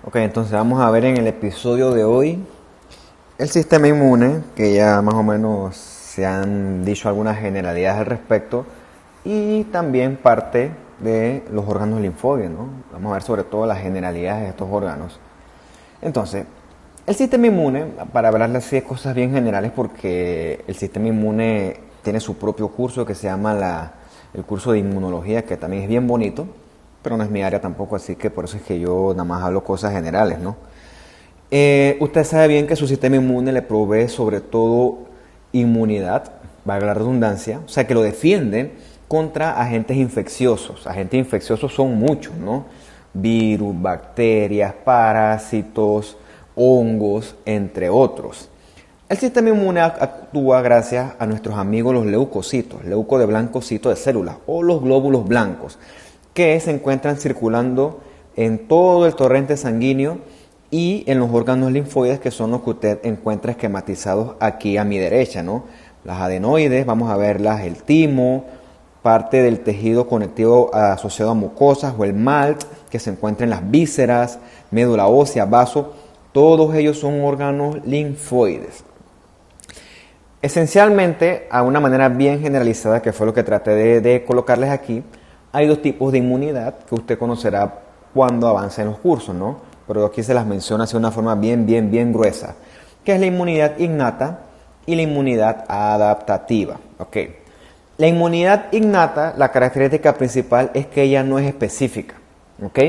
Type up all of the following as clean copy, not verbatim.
Ok, entonces vamos a ver en el episodio de hoy el sistema inmune, que ya más o menos se han dicho algunas generalidades al respecto, y también parte de los órganos linfoides, ¿no? Vamos a ver sobre todo las generalidades de estos órganos. Entonces, el sistema inmune, para hablarle así de cosas bien generales, porque el sistema inmune tiene su propio curso que se llama el curso de inmunología, que también es bien bonito, pero no es mi área tampoco, así que por eso es que yo nada más hablo cosas generales, ¿no? Usted sabe bien que su sistema inmune le provee sobre todo inmunidad, valga la redundancia, o sea que lo defiende contra agentes infecciosos. Agentes infecciosos son muchos, ¿no? Virus, bacterias, parásitos, hongos, entre otros. El sistema inmune actúa gracias a nuestros amigos los leucocitos, leuco de blancocito de células, o los glóbulos blancos, que se encuentran circulando en todo el torrente sanguíneo y en los órganos linfoides, que son los que usted encuentra esquematizados aquí a mi derecha, ¿no? Las adenoides, vamos a verlas, el timo, parte del tejido conectivo asociado a mucosas o el MALT, que se encuentra en las vísceras, médula ósea, vaso, todos ellos son órganos linfoides. Esencialmente, a una manera bien generalizada, que fue lo que traté de colocarles aquí, hay dos tipos de inmunidad que usted conocerá cuando avance en los cursos, ¿no? Pero aquí se las menciona así de una forma bien gruesa, que es la inmunidad innata y la inmunidad adaptativa. ¿Ok? La inmunidad innata, la característica principal es que ella no es específica. ¿Ok?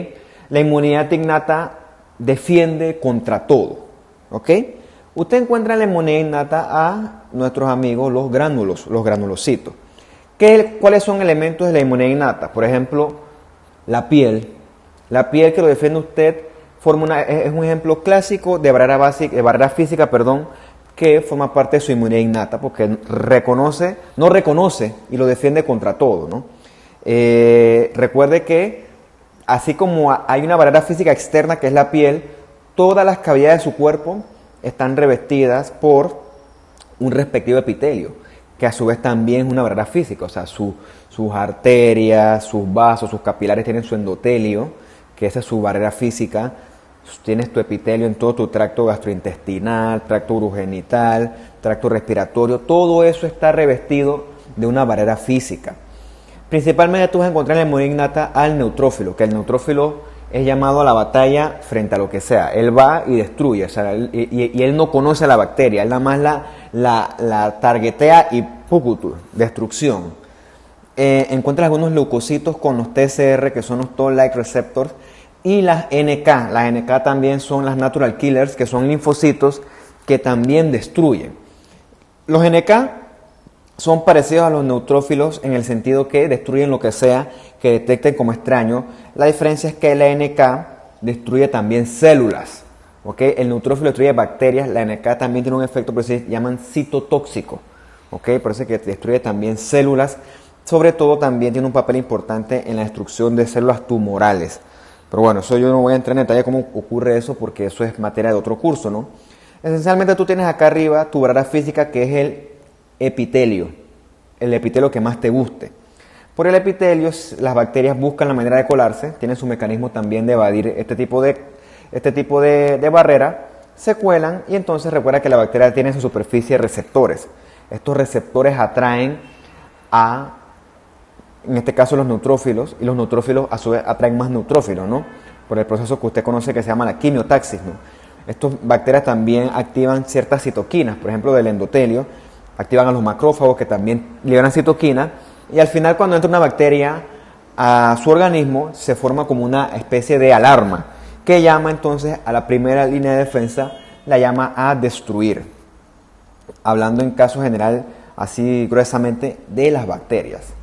La inmunidad innata defiende contra todo. ¿Ok? Usted encuentra en la inmunidad innata a nuestros amigos los gránulos, los granulocitos. ¿Cuáles son elementos de la inmunidad innata? Por ejemplo, la piel. La piel que lo defiende usted es un ejemplo clásico de barrera física, que forma parte de su inmunidad innata, porque no reconoce y lo defiende contra todo, ¿no? Recuerde que así como hay una barrera física externa que es la piel, todas las cavidades de su cuerpo están revestidas por un respectivo epitelio, que a su vez también es una barrera física, o sea, sus arterias, sus vasos, sus capilares tienen su endotelio, que esa es su barrera física. Tienes tu epitelio en todo tu tracto gastrointestinal, tracto urogenital, tracto respiratorio, todo eso está revestido de una barrera física. Principalmente tú vas a encontrar en la inmunidad innata al neutrófilo, que el neutrófilo es llamado a la batalla frente a lo que sea. Él va y destruye, o sea, y él no conoce a la bacteria, él nada más la targetea y ¡pucutu! Destrucción. Encuentras algunos leucocitos con los TCR, que son los Toll-like receptors, y las NK. Las NK también son las natural killers, que son linfocitos que también destruyen. Los NK son parecidos a los neutrófilos en el sentido que destruyen lo que sea que detecten como extraño. La diferencia es que la NK destruye también células. ¿Okay? El neutrófilo destruye bacterias, la NK también tiene un efecto, por eso se llaman citotóxico. ¿Okay? Por eso que destruye también células. Sobre todo también tiene un papel importante en la destrucción de células tumorales. Pero bueno, eso yo no voy a entrar en detalle cómo ocurre eso, porque eso es materia de otro curso, ¿no? Esencialmente tú tienes acá arriba tu barrera física, que es el epitelio que más te guste. Por el epitelio, las bacterias buscan la manera de colarse, tienen su mecanismo también de evadir este tipo de barrera, se cuelan y entonces recuerda que la bacteria tiene en su superficie receptores. Estos receptores atraen en este caso los neutrófilos, y los neutrófilos a su vez atraen más neutrófilos, ¿no? Por el proceso que usted conoce que se llama la quimiotaxis, ¿no? Estas bacterias también activan ciertas citoquinas, por ejemplo del endotelio, activan a los macrófagos que también liberan citoquina, y al final cuando entra una bacteria a su organismo se forma como una especie de alarma que llama entonces a la primera línea de defensa, la llama a destruir. Hablando en caso general, así gruesamente, de las bacterias.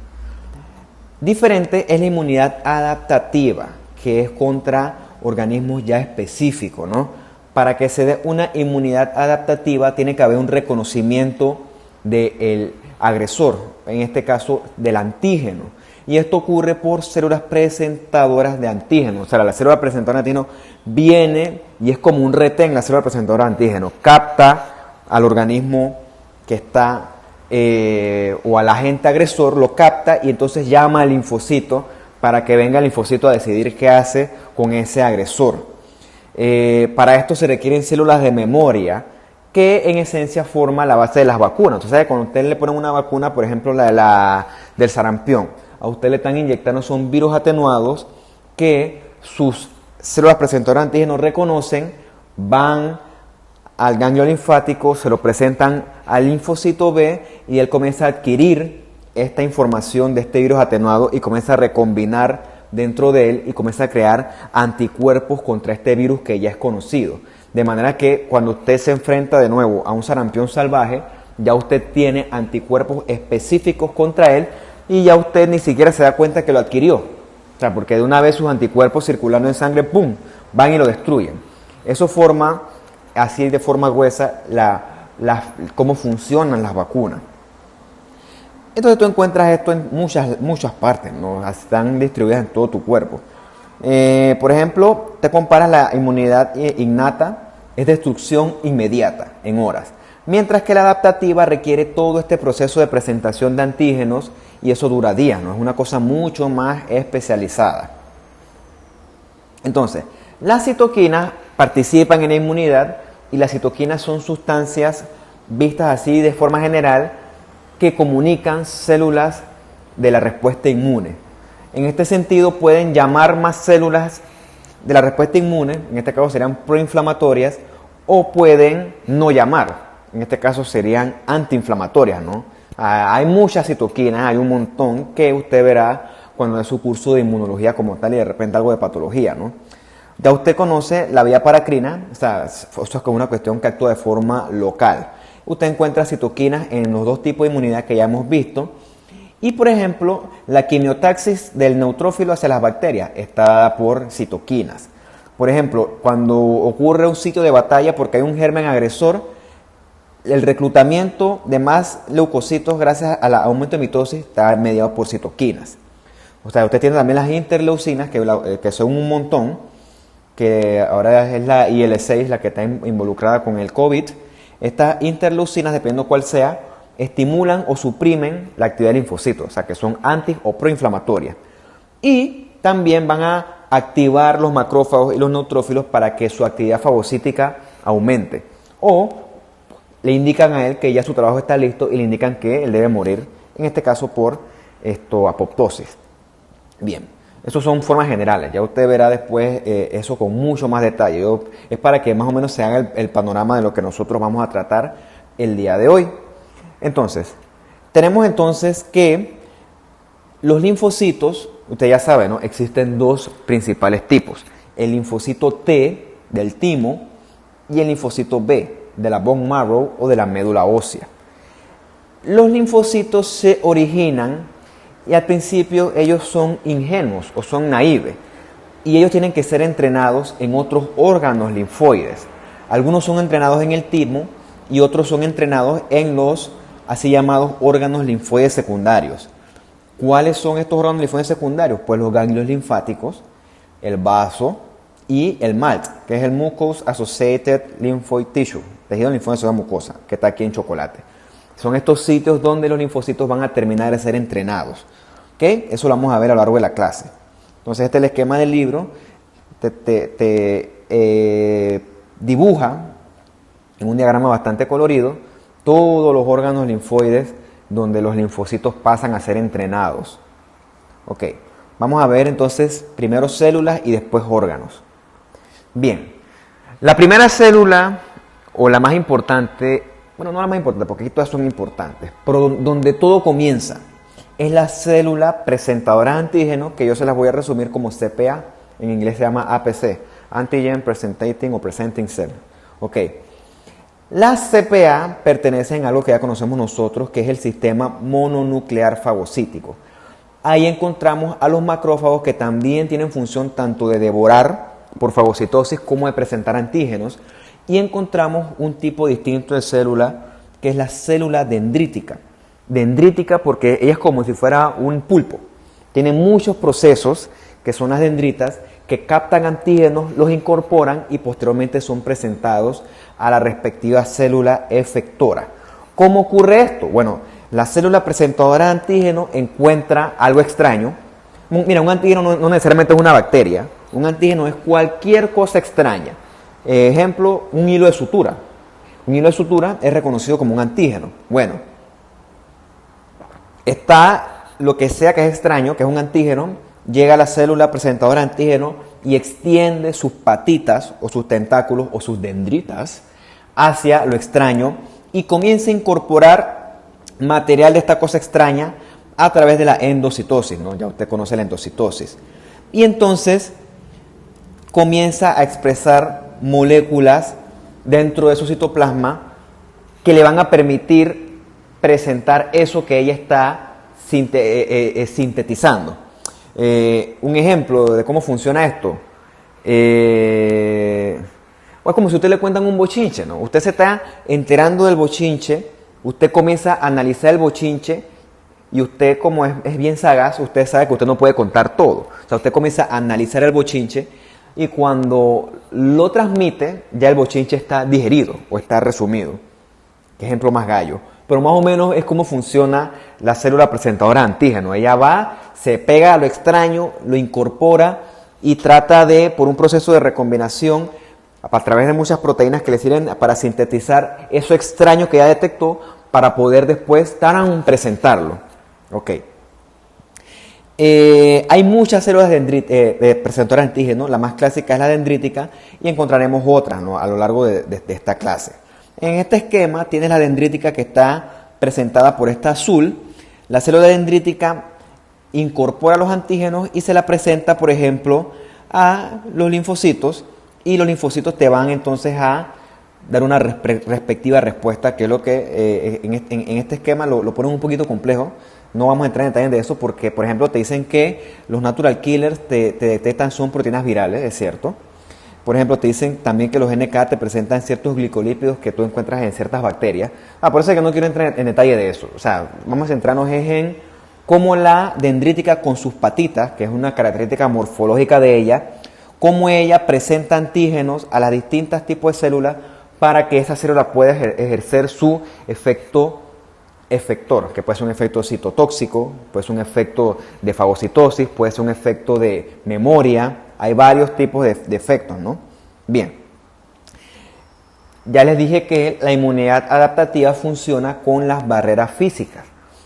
Diferente es la inmunidad adaptativa, que es contra organismos ya específicos, ¿no? Para que se dé una inmunidad adaptativa tiene que haber un reconocimiento del agresor, en este caso del antígeno. Y esto ocurre por células presentadoras de antígeno. O sea, la célula presentadora de antígeno viene y es como un retén, la célula presentadora de antígeno. Capta al organismo que está o al agente agresor, lo capta y entonces llama al linfocito para que venga el linfocito a decidir qué hace con ese agresor. Para esto se requieren células de memoria que en esencia forma la base de las vacunas. Entonces, ¿sabe? Cuando usted le ponen una vacuna, por ejemplo del sarampión, a usted le están inyectando son virus atenuados que sus células presentadoras de antígenos reconocen, van al ganglio linfático, se lo presentan al linfocito B y él comienza a adquirir esta información de este virus atenuado y comienza a recombinar dentro de él y comienza a crear anticuerpos contra este virus que ya es conocido. De manera que cuando usted se enfrenta de nuevo a un sarampión salvaje, ya usted tiene anticuerpos específicos contra él y ya usted ni siquiera se da cuenta que lo adquirió. O sea, porque de una vez sus anticuerpos circulando en sangre, ¡pum!, van y lo destruyen. Eso forma, así de forma gruesa, cómo funcionan las vacunas. Entonces tú encuentras esto en muchas partes, ¿no? Están distribuidas en todo tu cuerpo. Por ejemplo, te comparas la inmunidad innata, es destrucción inmediata, en horas. Mientras que la adaptativa requiere todo este proceso de presentación de antígenos y eso dura días, ¿no? Es una cosa mucho más especializada. Entonces, las citoquinas participan en la inmunidad y las citoquinas son sustancias vistas así de forma general que comunican células de la respuesta inmune. En este sentido, pueden llamar más células de la respuesta inmune, en este caso serían proinflamatorias, o pueden no llamar, en este caso serían antiinflamatorias, ¿no? Hay muchas citoquinas, hay un montón que usted verá cuando es su curso de inmunología como tal y de repente algo de patología, ¿no? Ya usted conoce la vía paracrina, o sea, esto es como una cuestión que actúa de forma local. Usted encuentra citoquinas en los dos tipos de inmunidad que ya hemos visto. Y, por ejemplo, la quimiotaxis del neutrófilo hacia las bacterias está dada por citoquinas. Por ejemplo, cuando ocurre un sitio de batalla porque hay un germen agresor, el reclutamiento de más leucocitos gracias al aumento de mitosis está mediado por citoquinas. O sea, usted tiene también las interleucinas, que son un montón, que ahora es la IL-6 la que está involucrada con el COVID. Estas interleucinas, dependiendo cuál sea, estimulan o suprimen la actividad de linfocitos, o sea que son anti o proinflamatorias. Y también van a activar los macrófagos y los neutrófilos para que su actividad fagocítica aumente. O le indican a él que ya su trabajo está listo y le indican que él debe morir, en este caso por apoptosis. Bien, eso son formas generales, ya usted verá después eso con mucho más detalle. Es para que más o menos se haga el panorama de lo que nosotros vamos a tratar el día de hoy. Entonces, tenemos entonces que los linfocitos, usted ya sabe, ¿no? Existen dos principales tipos. El linfocito T del timo y el linfocito B de la bone marrow o de la médula ósea. Los linfocitos se originan y al principio ellos son ingenuos o son naíves y ellos tienen que ser entrenados en otros órganos linfoides. Algunos son entrenados en el timo y otros son entrenados en los así llamados órganos linfoides secundarios. ¿Cuáles son estos órganos linfoides secundarios? Pues los ganglios linfáticos, el vaso y el MALT, que es el Mucous Associated Lymphoid Tissue, tejido linfóide de mucosa, que está aquí en chocolate. Son estos sitios donde los linfocitos van a terminar de ser entrenados. ¿Okay? Eso lo vamos a ver a lo largo de la clase. Entonces este es el esquema del libro. Dibuja en un diagrama bastante colorido todos los órganos linfoides donde los linfocitos pasan a ser entrenados. Ok, vamos a ver entonces primero células y después órganos. Bien, la primera célula o la más importante, bueno, no la más importante porque aquí todas son importantes, pero donde todo comienza es la célula presentadora de antígenos, que yo se las voy a resumir como CPA, en inglés se llama APC, Antigen Presenting o Presenting Cell. Ok. Las CPA pertenecen a algo que ya conocemos nosotros, que es el sistema mononuclear fagocítico. Ahí encontramos a los macrófagos que también tienen función tanto de devorar por fagocitosis como de presentar antígenos. Y encontramos un tipo distinto de célula que es la célula dendrítica. Dendrítica porque ella es como si fuera un pulpo. Tiene muchos procesos que son las dendritas que captan antígenos, los incorporan y posteriormente son presentados a la respectiva célula efectora. ¿Cómo ocurre esto? Bueno, la célula presentadora de antígeno encuentra algo extraño. Mira, un antígeno no necesariamente es una bacteria. Un antígeno es cualquier cosa extraña. Ejemplo, un hilo de sutura. Un hilo de sutura es reconocido como un antígeno. Bueno, está lo que sea que es extraño, que es un antígeno, llega a la célula presentadora de antígeno y extiende sus patitas o sus tentáculos o sus dendritas hacia lo extraño y comienza a incorporar material de esta cosa extraña a través de la endocitosis, ¿no? Ya usted conoce la endocitosis. Y entonces comienza a expresar moléculas dentro de su citoplasma que le van a permitir presentar eso que ella está sintetizando. Un ejemplo de cómo funciona esto. Es como si usted le cuentan un bochinche, ¿no? Usted se está enterando del bochinche, usted comienza a analizar el bochinche y usted, como es bien sagaz, usted sabe que usted no puede contar todo. O sea, usted comienza a analizar el bochinche y cuando lo transmite, ya el bochinche está digerido o está resumido. Qué ejemplo más gallo. Pero más o menos es como funciona la célula presentadora de antígeno. Ella va, se pega a lo extraño, lo incorpora y trata de, por un proceso de recombinación, a través de muchas proteínas que le sirven para sintetizar eso extraño que ya detectó para poder después presentarlo. Ok. Hay muchas células presentadoras de antígeno. La más clásica es la dendrítica y encontraremos otras, ¿no?, a lo largo de esta clase. En este esquema tienes la dendrítica que está presentada por esta azul. La célula dendrítica incorpora los antígenos y se la presenta, por ejemplo, a los linfocitos y los linfocitos te van entonces a dar una respectiva respuesta, que es lo que en este esquema lo ponen un poquito complejo. No vamos a entrar en detalles de eso porque, por ejemplo, te dicen que los natural killers te detectan son proteínas virales, es cierto. Por ejemplo, te dicen también que los NK te presentan ciertos glicolípidos que tú encuentras en ciertas bacterias. Por eso es que no quiero entrar en detalle de eso. O sea, vamos a centrarnos en cómo la dendrítica con sus patitas, que es una característica morfológica de ella, cómo ella presenta antígenos a las distintas tipos de células para que esa célula pueda ejercer su efecto efector, que puede ser un efecto citotóxico, puede ser un efecto de fagocitosis, puede ser un efecto de memoria. Hay varios tipos de efectos, ¿no? Bien. Ya les dije que la inmunidad adaptativa funciona con las barreras físicas,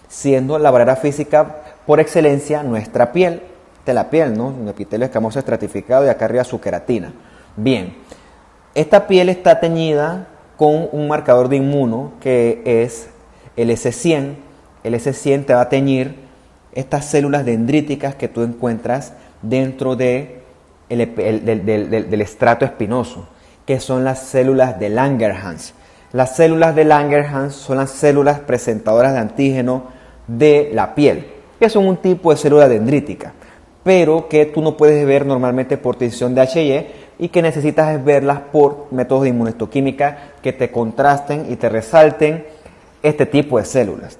siendo la barrera física por excelencia nuestra piel, de la piel, ¿no? Un epitelio escamoso estratificado y acá arriba su queratina. Bien. Esta piel está teñida con un marcador de inmuno que es el S100. El S100 te va a teñir estas células dendríticas que tú encuentras dentro del estrato espinoso, que son las células de Langerhans. Las células de Langerhans son las células presentadoras de antígeno de la piel, que son un tipo de célula dendrítica, pero que tú no puedes ver normalmente por tinción de H&E y que necesitas verlas por métodos de inmunohistoquímica que te contrasten y te resalten este tipo de células.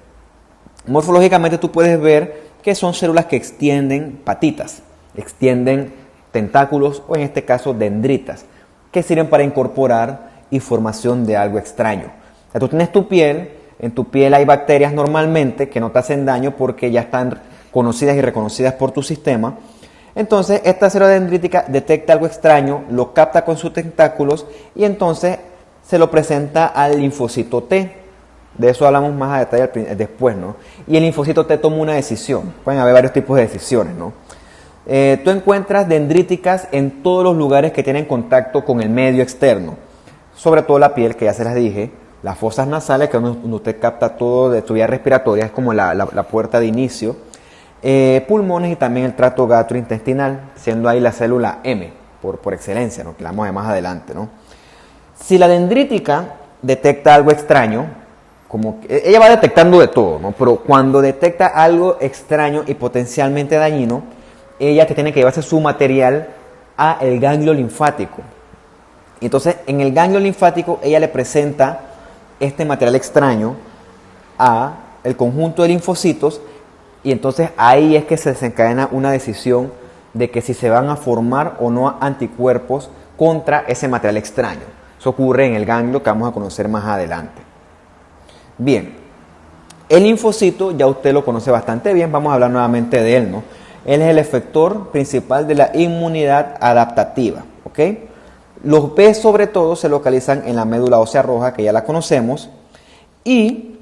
Morfológicamente tú puedes ver que son células que extienden patitas, extienden tentáculos o en este caso dendritas, que sirven para incorporar información de algo extraño. O sea, tú tienes tu piel, en tu piel hay bacterias normalmente que no te hacen daño porque ya están conocidas y reconocidas por tu sistema. Entonces esta célula dendrítica detecta algo extraño, lo capta con sus tentáculos y entonces se lo presenta al linfocito T. De eso hablamos más a detalle después, ¿no? Y el linfocito T toma una decisión. Pueden haber varios tipos de decisiones, ¿no? Tú encuentras dendríticas en todos los lugares que tienen contacto con el medio externo, sobre todo la piel, que ya se las dije, las fosas nasales, que es donde usted capta todo de tu vía respiratoria, es como la puerta de inicio, pulmones y también el tracto gastrointestinal, siendo ahí la célula M, por excelencia, ¿no?, que la vamos a ver más adelante, ¿no? Si la dendrítica detecta algo extraño, como ella va detectando de todo, ¿no?, pero cuando detecta algo extraño y potencialmente dañino, ella te tiene que llevarse su material a el ganglio linfático. Entonces, en el ganglio linfático, ella le presenta este material extraño a el conjunto de linfocitos y entonces ahí es que se desencadena una decisión de que si se van a formar o no anticuerpos contra ese material extraño. Eso ocurre en el ganglio que vamos a conocer más adelante. Bien, el linfocito ya usted lo conoce bastante bien, vamos a hablar nuevamente de él, ¿no? Él es el efector principal de la inmunidad adaptativa, ¿ok? Los B sobre todo se localizan en la médula ósea roja, que ya la conocemos, y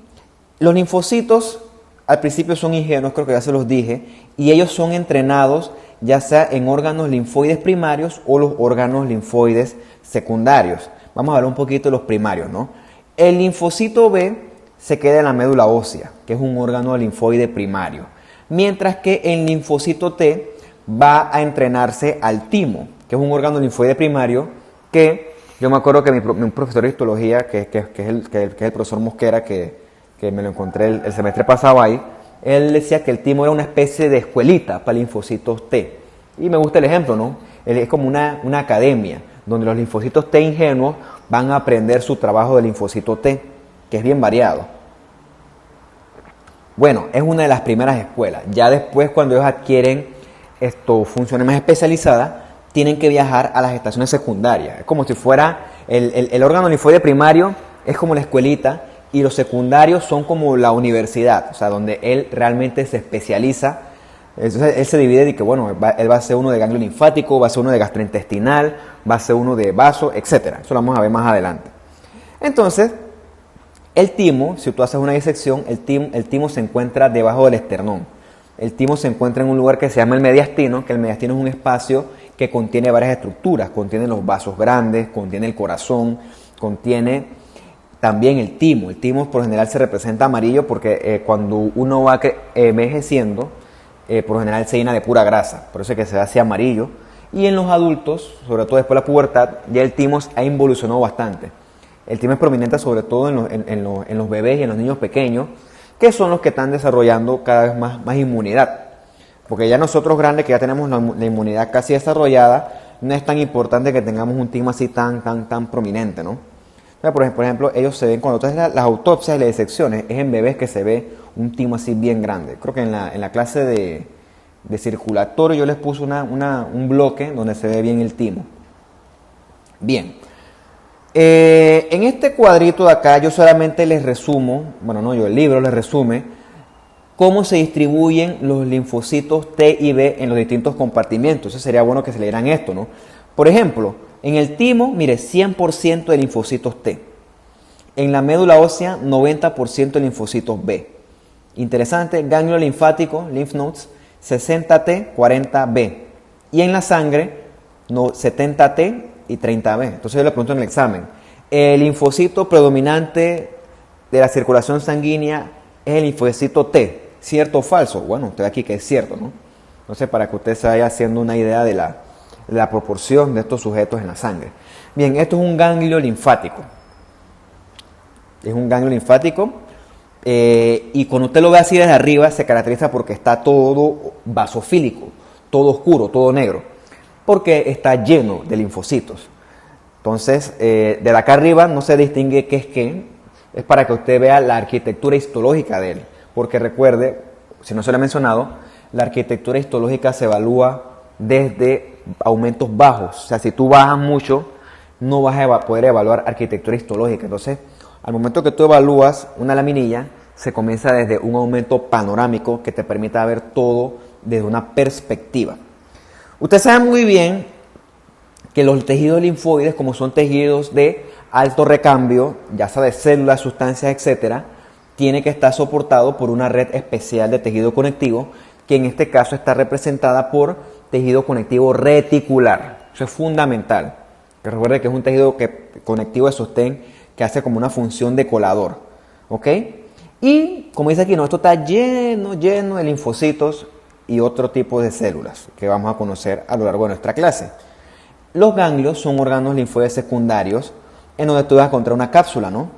los linfocitos al principio son ingenuos, creo que ya se los dije, y ellos son entrenados ya sea en órganos linfoides primarios o los órganos linfoides secundarios. Vamos a hablar un poquito de los primarios, ¿no? El linfocito B se queda en la médula ósea, que es un órgano linfoide primario, mientras que el linfocito T va a entrenarse al timo, que es un órgano linfoide primario que yo me acuerdo que mi profesor de histología, que es el profesor Mosquera, que me lo encontré el semestre pasado ahí, él decía que el timo era una especie de escuelita para linfocitos T. Y me gusta el ejemplo, ¿no? Es como una academia donde los linfocitos T ingenuos van a aprender su trabajo de linfocito T, que es bien variado. Bueno, es una de las primeras escuelas. Ya después, cuando ellos adquieren funciones más especializadas, tienen que viajar a las estaciones secundarias. Es como si fuera el órgano linfoide primario, es como la escuelita, y los secundarios son como la universidad, o sea, donde él realmente se especializa. Entonces, él se divide de que, bueno, él va a ser uno de ganglio linfático, va a ser uno de gastrointestinal, va a ser uno de vaso, etc. Eso lo vamos a ver más adelante. Entonces, el timo, si tú haces una disección, el timo se encuentra debajo del esternón. El timo se encuentra en un lugar que se llama el mediastino, que el mediastino es un espacio que contiene varias estructuras. Contiene los vasos grandes, contiene el corazón, contiene también el timo. El timo por lo general se representa amarillo porque cuando uno va envejeciendo, por lo general se llena de pura grasa. Por eso es que se ve así amarillo. Y en los adultos, sobre todo después de la pubertad, ya el timo ha involucionado bastante. El timo es prominente sobre todo en los bebés y en los niños pequeños, que son los que están desarrollando cada vez más inmunidad. Porque ya nosotros grandes, que ya tenemos la inmunidad casi desarrollada, no es tan importante que tengamos un timo así tan prominente, ¿no? Por ejemplo, ellos se ven, cuando tú haces las autopsias y las disecciones, es en bebés que se ve un timo así bien grande. Creo que en la clase de circulatorio yo les puse un bloque donde se ve bien el timo. Bien. En este cuadrito de acá yo solamente les resumo, el libro les resume cómo se distribuyen los linfocitos T y B en los distintos compartimientos. Entonces sería bueno que se leyeran esto, ¿no? Por ejemplo, en el timo, mire, 100% de linfocitos T. En la médula ósea, 90% de linfocitos B. Interesante, ganglio linfático, lymph nodes, 60T, 40B. Y en la sangre, 70T y 30B. Entonces yo le pregunto en el examen, ¿el linfocito predominante de la circulación sanguínea es el linfocito T? ¿Cierto o falso? Bueno, usted aquí que es cierto, ¿no? Entonces, para que usted se vaya haciendo una idea de la proporción de estos sujetos en la sangre. Bien, esto es un ganglio linfático. Es un ganglio linfático y cuando usted lo ve así desde arriba se caracteriza porque está todo basofílico, todo oscuro, todo negro, porque está lleno de linfocitos. Entonces, de acá arriba no se distingue qué es qué, es para que usted vea la arquitectura histológica de él, porque recuerde, si no se lo he mencionado, la arquitectura histológica se evalúa desde aumentos bajos. O sea, si tú bajas mucho, no vas a poder evaluar arquitectura histológica. Entonces, al momento que tú evalúas una laminilla, se comienza desde un aumento panorámico que te permita ver todo desde una perspectiva. Usted sabe muy bien que los tejidos linfoides, como son tejidos de alto recambio, ya sea de células, sustancias, etcétera, tiene que estar soportado por una red especial de tejido conectivo, que en este caso está representada por tejido conectivo reticular. Eso es fundamental. Que recuerde que es un tejido conectivo de sostén que hace como una función de colador. ¿Ok? Y como dice aquí, esto está lleno de linfocitos y otro tipo de células que vamos a conocer a lo largo de nuestra clase. Los ganglios son órganos linfoides secundarios en donde tú vas a encontrar una cápsula, ¿no?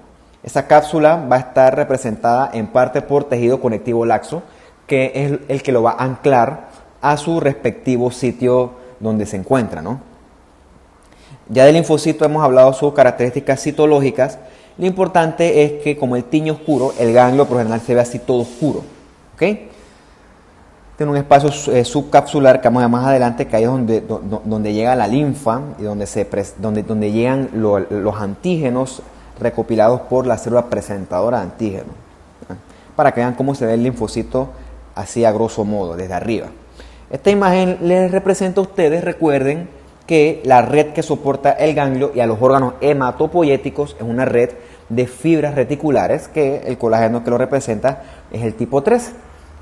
Esa cápsula va a estar representada en parte por tejido conectivo laxo, que es el que lo va a anclar a su respectivo sitio donde se encuentra, ¿no? Ya del linfocito hemos hablado sus características citológicas. Lo importante es que como él tiñe oscuro, el ganglio por lo general se ve así todo oscuro, ¿ok? Tiene un espacio subcapsular que vamos a ver más adelante, que ahí es donde llega la linfa y donde llegan los antígenos recopilados por la célula presentadora de antígenos, ¿no? Para que vean cómo se ve el linfocito así a grosso modo, desde arriba. Esta imagen les representa a ustedes, recuerden, que la red que soporta el ganglio y a los órganos hematopoyéticos es una red de fibras reticulares, que el colágeno que lo representa es el tipo 3.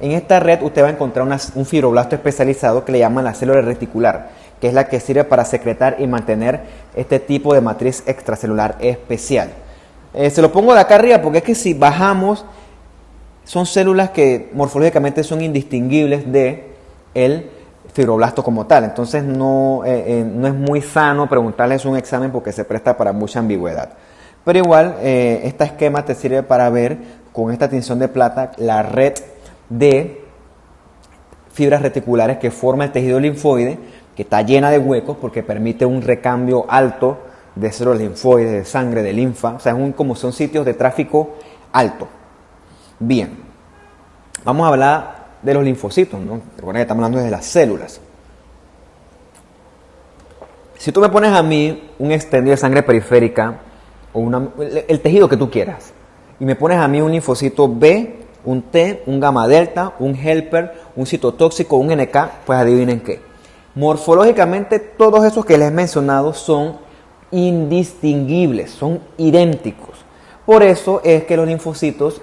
En esta red usted va a encontrar un fibroblasto especializado que le llaman la célula reticular, que es la que sirve para secretar y mantener este tipo de matriz extracelular especial. Se lo pongo de acá arriba porque es que si bajamos, son células que morfológicamente son indistinguibles de el fibroblasto como tal. Entonces no es muy sano preguntarles un examen porque se presta para mucha ambigüedad. Pero igual, este esquema te sirve para ver con esta tinción de plata la red de fibras reticulares que forma el tejido linfoide, que está llena de huecos porque permite un recambio alto de células linfoides, de sangre, de linfa. O sea, como son sitios de tráfico alto. Bien, vamos a hablar de los linfocitos, ¿no? Recuerden que estamos hablando de las células. Si tú me pones a mí un extendido de sangre periférica o el tejido que tú quieras, y me pones a mí un linfocito B, un T, un gamma delta, un helper, un citotóxico, un NK, pues adivinen qué. Morfológicamente todos esos que les he mencionado son indistinguibles, son idénticos. Por eso es que los linfocitos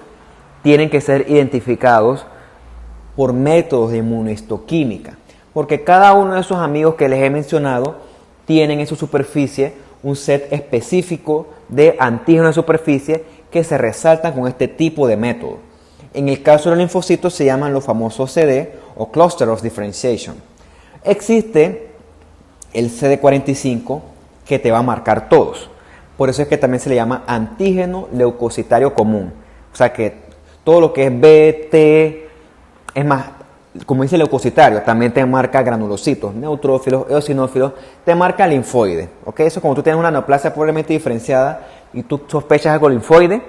tienen que ser identificados por métodos de inmunohistoquímica, porque cada uno de esos amigos que les he mencionado tienen en su superficie un set específico de antígenos de superficie que se resaltan con este tipo de método. En el caso de los linfocitos se llaman los famosos CD o Cluster of Differentiation. Existe el CD45 que te va a marcar todos. Por eso es que también se le llama antígeno leucocitario común. O sea que todo lo que es B, T, es más, como dice leucocitario, también te marca granulocitos, neutrófilos, eosinófilos, te marca linfoide. ¿Okay? Eso como tú tienes una neoplasia probablemente diferenciada y tú sospechas algo linfoide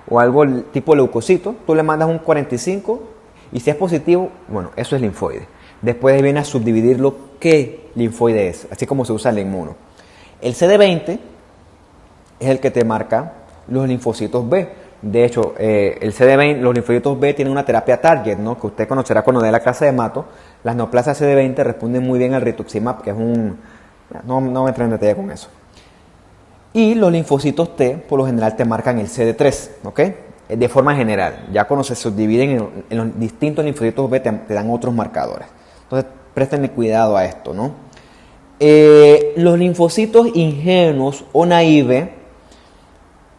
o algo tipo leucocito, tú le mandas un 45 y si es positivo, bueno, eso es linfoide. Después viene a subdividirlo qué linfoide es, así como se usa el inmuno. El CD20 es el que te marca los linfocitos B. De hecho, el CD20, los linfocitos B tienen una terapia target, ¿no? Que usted conocerá cuando dé la clase de hemato. Las neoplasias CD20 responden muy bien al rituximab, que es un... No me entro en detalle con eso. Y los linfocitos T, por lo general, te marcan el CD3, ¿ok? De forma general. Ya cuando se subdividen en los distintos linfocitos B, te dan otros marcadores. Entonces, préstenle cuidado a esto, ¿no? Los linfocitos ingenuos o naive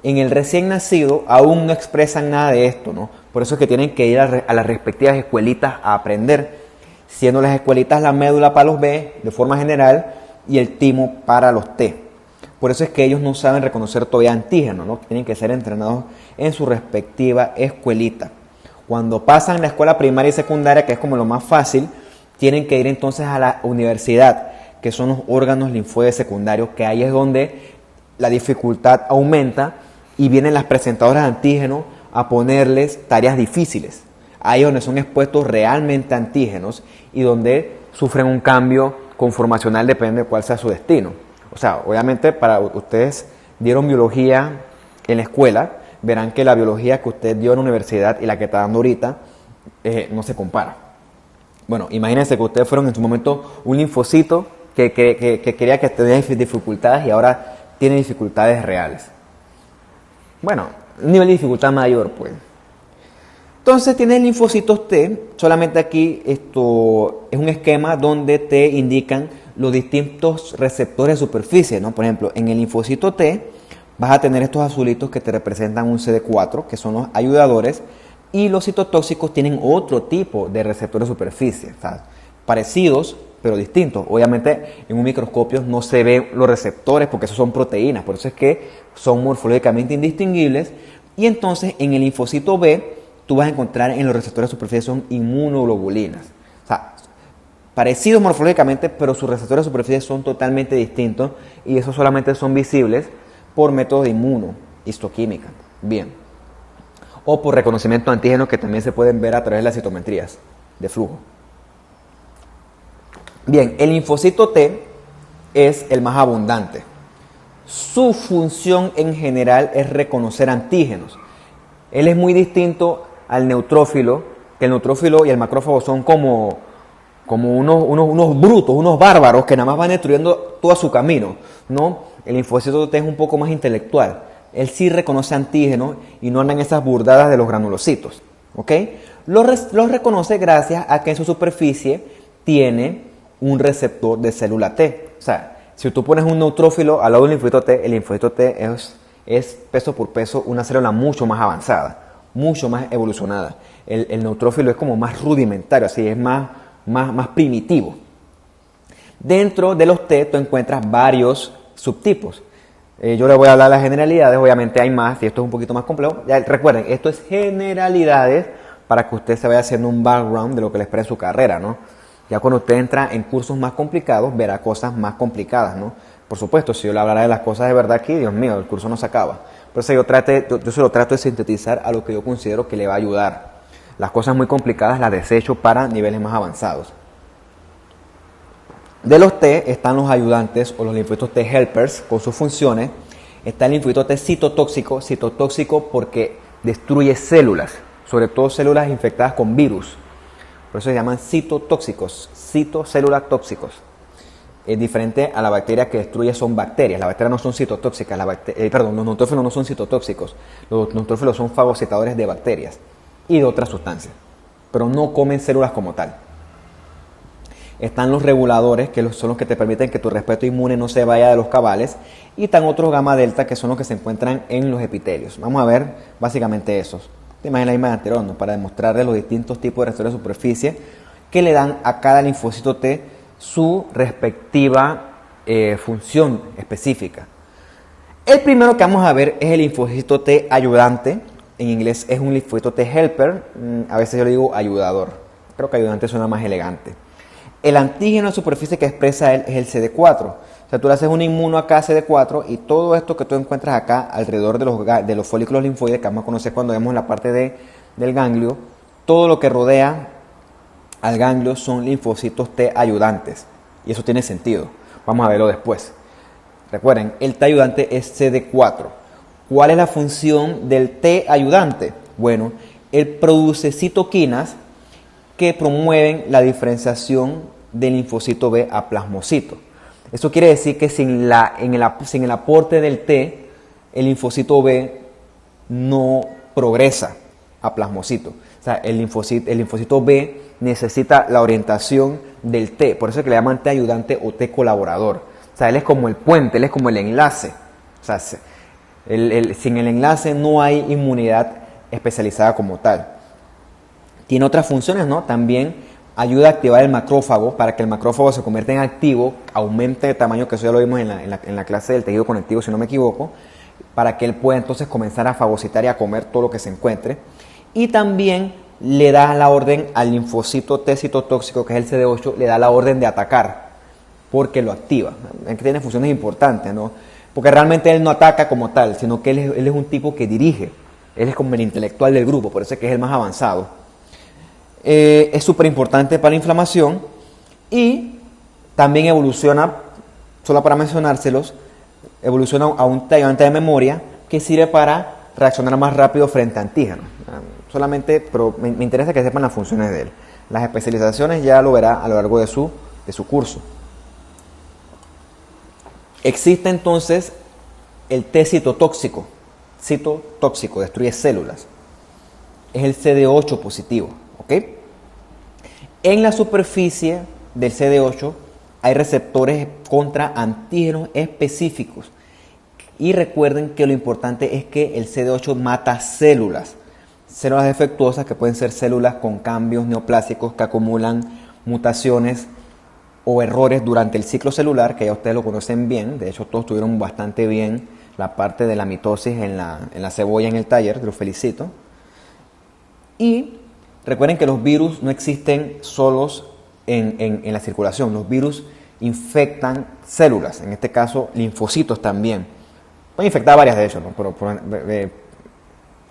en el recién nacido aún no expresan nada de esto, ¿no? Por eso es que tienen que ir a las respectivas escuelitas a aprender, siendo las escuelitas la médula para los B de forma general y el timo para los T. Por eso es que ellos no saben reconocer todavía antígenos, ¿no? Tienen que ser entrenados en su respectiva escuelita. Cuando pasan la escuela primaria y secundaria, que es como lo más fácil, tienen que ir entonces a la universidad, que son los órganos linfoides secundarios, que ahí es donde la dificultad aumenta y vienen las presentadoras de antígenos a ponerles tareas difíciles. Ahí es donde son expuestos realmente antígenos y donde sufren un cambio conformacional, depende de cuál sea su destino. O sea, obviamente para ustedes dieron biología en la escuela, verán que la biología que usted dio en la universidad y la que está dando ahorita no se compara. Bueno, imagínense que ustedes fueron en su momento un linfocito que quería que tenía dificultades y ahora tiene dificultades reales. Bueno, un nivel de dificultad mayor, pues. Entonces tienes linfocitos T, solamente aquí esto es un esquema donde te indican los distintos receptores de superficie, ¿no? Por ejemplo, en el linfocito T vas a tener estos azulitos que te representan un CD4, que son los ayudadores, y los citotóxicos tienen otro tipo de receptores de superficie, o sea, parecidos pero distintos. Obviamente en un microscopio no se ven los receptores porque esos son proteínas, por eso es que son morfológicamente indistinguibles. Y entonces en el linfocito B tú vas a encontrar en los receptores de superficie son inmunoglobulinas. O sea, parecidos morfológicamente, pero sus receptores de superficie son totalmente distintos y esos solamente son visibles por métodos de inmunohistoquímica. Bien. O por reconocimiento de antígenos que también se pueden ver a través de las citometrías de flujo. Bien, el linfocito T es el más abundante. Su función en general es reconocer antígenos. Él es muy distinto al neutrófilo, que el neutrófilo y el macrófago son como como unos brutos, unos bárbaros que nada más van destruyendo todo su camino, ¿no? El linfocito T es un poco más intelectual. Él sí reconoce antígenos y no andan esas burdadas de los granulocitos, ¿ok? Los reconoce gracias a que en su superficie tiene un receptor de célula T. O sea, si tú pones un neutrófilo al lado de un linfocito T, el linfocito T es peso por peso una célula mucho más avanzada, mucho más evolucionada. El neutrófilo es como más rudimentario, así es más primitivo. Dentro de los T tú encuentras varios subtipos. Yo le voy a hablar de las generalidades, obviamente hay más y esto es un poquito más complejo. Ya, recuerden, esto es generalidades para que usted se vaya haciendo un background de lo que le espera en su carrera, ¿no? Ya cuando usted entra en cursos más complicados, verá cosas más complicadas, ¿no? Por supuesto, si yo le hablara de las cosas de verdad aquí, Dios mío, el curso no se acaba. Por eso yo se lo trato de sintetizar a lo que yo considero que le va a ayudar. Las cosas muy complicadas las desecho para niveles más avanzados. De los T están los ayudantes o los linfocitos T helpers con sus funciones. Está el linfocito T citotóxico porque destruye células, sobre todo células infectadas con virus. Por eso se llaman citotóxicos, citocélulas tóxicos. Es diferente a la bacteria que destruye son bacterias. Las bacterias no son citotóxicas, los neutrófilos no son citotóxicos. Los neutrófilos son fagocitadores de bacterias y de otras sustancias, pero no comen células como tal. Están los reguladores, que son los que te permiten que tu respeto inmune no se vaya de los cabales. Y están otros gamma delta, que son los que se encuentran en los epitelios. Vamos a ver básicamente esos. Te imaginas la imagen anterior, ¿no? Para demostrarles los distintos tipos de receptores de superficie que le dan a cada linfocito T su respectiva función específica. El primero que vamos a ver es el linfocito T ayudante. En inglés es un linfocito T helper. A veces yo le digo ayudador. Creo que ayudante suena más elegante. El antígeno de superficie que expresa él es el CD4. O sea, tú le haces un inmuno acá a CD4 y todo esto que tú encuentras acá alrededor de los folículos linfoides, que vamos a conocer cuando vemos la parte del ganglio, todo lo que rodea al ganglio son linfocitos T ayudantes. Y eso tiene sentido. Vamos a verlo después. Recuerden, el T ayudante es CD4. ¿Cuál es la función del T ayudante? Bueno, él produce citoquinas que promueven la diferenciación del linfocito B a plasmocito. Eso quiere decir que sin el aporte del T, el linfocito B no progresa a plasmocito. O sea, el linfocito B necesita la orientación del T. Por eso es que le llaman T ayudante o T colaborador. O sea, él es como el puente, él es como el enlace. O sea, sin el enlace no hay inmunidad especializada como tal. Tiene otras funciones, ¿no? También ayuda a activar el macrófago para que el macrófago se convierta en activo, aumente de tamaño, que eso ya lo vimos en la clase del tejido conectivo, si no me equivoco, para que él pueda entonces comenzar a fagocitar y a comer todo lo que se encuentre. Y también le da la orden al linfocito T citotóxico, que es el CD8, le da la orden de atacar, porque lo activa. Es que tiene funciones importantes, ¿no? Porque realmente él no ataca como tal, sino que él es un tipo que dirige. Él es como el intelectual del grupo, por eso es que es el más avanzado. Es súper importante para la inflamación y también evoluciona, solo para mencionárselos, evoluciona a un T ayudante de memoria que sirve para reaccionar más rápido frente a antígenos. Solamente, pero me interesa que sepan las funciones de él. Las especializaciones ya lo verá a lo largo de su curso. Existe entonces el T citotóxico, destruye células. Es el CD8 positivo. ¿Ok? En la superficie del CD8 hay receptores contra antígenos específicos. Y recuerden que lo importante es que el CD8 mata células defectuosas, que pueden ser células con cambios neoplásicos que acumulan mutaciones o errores durante el ciclo celular, que ya ustedes lo conocen bien. De hecho, todos tuvieron bastante bien la parte de la mitosis en la cebolla en el taller, los felicito. Y recuerden que los virus no existen solos en la circulación. Los virus infectan células, en este caso linfocitos también. Pueden infectar varias de ellos, ¿no? Pero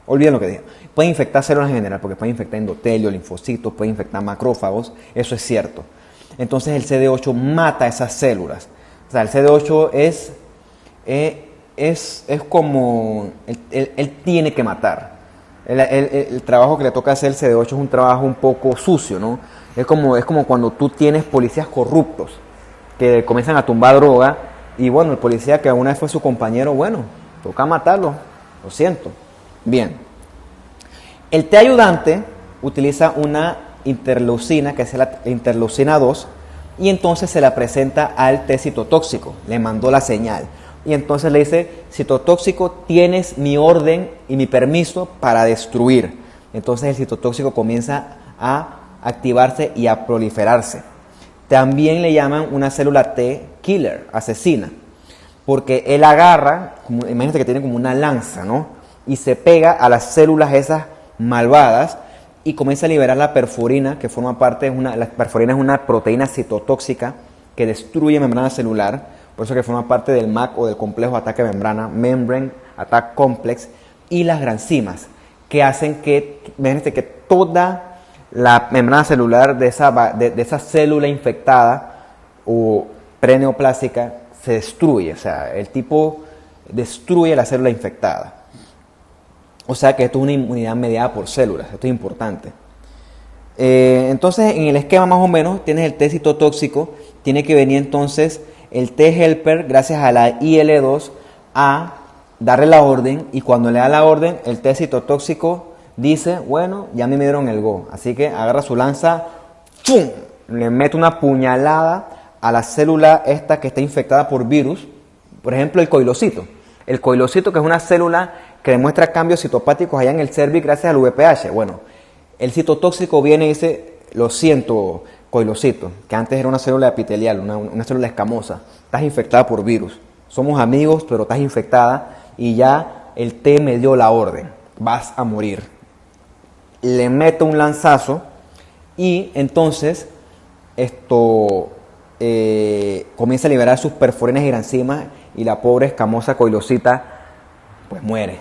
olviden lo que dije. Pueden infectar células en general, porque pueden infectar endotelio, linfocitos, pueden infectar macrófagos, eso es cierto. Entonces el CD8 mata esas células. O sea, el CD8 es como, él tiene que matar. El trabajo que le toca hacer el CD8 es un trabajo un poco sucio, ¿no? Es como cuando tú tienes policías corruptos que comienzan a tumbar droga y bueno, el policía que alguna vez fue su compañero, bueno, toca matarlo, lo siento. Bien, el té ayudante utiliza una interleucina, que es la interleucina 2, y entonces se la presenta al té citotóxico, le mandó la señal. Y entonces le dice, citotóxico, tienes mi orden y mi permiso para destruir. Entonces el citotóxico comienza a activarse y a proliferarse. También le llaman una célula T killer, asesina, porque él agarra, imagínate que tiene como una lanza, ¿no? Y se pega a las células esas malvadas y comienza a liberar la perforina, que forma parte de la perforina es una proteína citotóxica que destruye membrana celular, por eso que forma parte del MAC o del complejo de ataque de membrana, Membrane Attack Complex, y las granzimas, que hacen que, imagínate que toda la membrana celular de esa célula infectada o preneoplásica se destruye, o sea, el tipo destruye la célula infectada. O sea que esto es una inmunidad mediada por células, esto es importante. Entonces, en el esquema más o menos, tienes el té citotóxico, tiene que venir entonces el T helper, gracias a la IL-2, a darle la orden, y cuando le da la orden, el té citotóxico dice, bueno, ya me dieron el go, así que agarra su lanza, ¡chum!, le mete una puñalada a la célula esta que está infectada por virus, por ejemplo el coilocito. El coilocito, que es una célula que demuestra cambios citopáticos allá en el cervix gracias al VPH. Bueno, el citotóxico viene y dice, lo siento, coilocito, que antes era una célula epitelial, una célula escamosa, estás infectada por virus. Somos amigos, pero estás infectada y ya el T me dio la orden, vas a morir. Le meto un lanzazo y entonces esto comienza a liberar sus perforinas y granzimas y la pobre escamosa coilocita pues muere.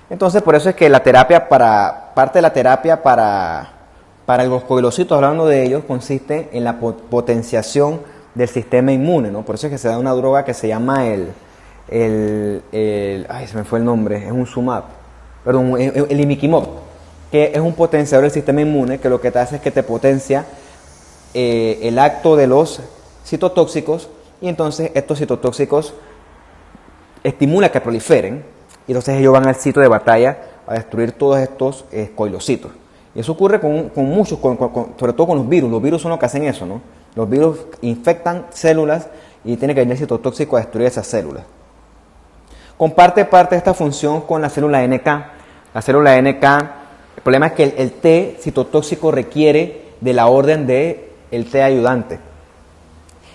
Entonces por eso es que la terapia parte de la terapia para los coilocitos, hablando de ellos, consiste en la potenciación del sistema inmune, ¿no? Por eso es que se da una droga que se llama ay, se me fue el nombre, es un Sumab, perdón, el Imiquimod, que es un potenciador del sistema inmune, que lo que te hace es que te potencia el acto de los citotóxicos, y entonces estos citotóxicos estimulan que proliferen, y entonces ellos van al sitio de batalla a destruir todos estos coilocitos. Y eso ocurre con muchos, sobre todo con los virus. Los virus son los que hacen eso, ¿no? Los virus infectan células y tiene que venir el citotóxico a destruir esas células. Comparte parte de esta función con la célula NK. La célula NK, el problema es que el T citotóxico requiere de la orden del T ayudante.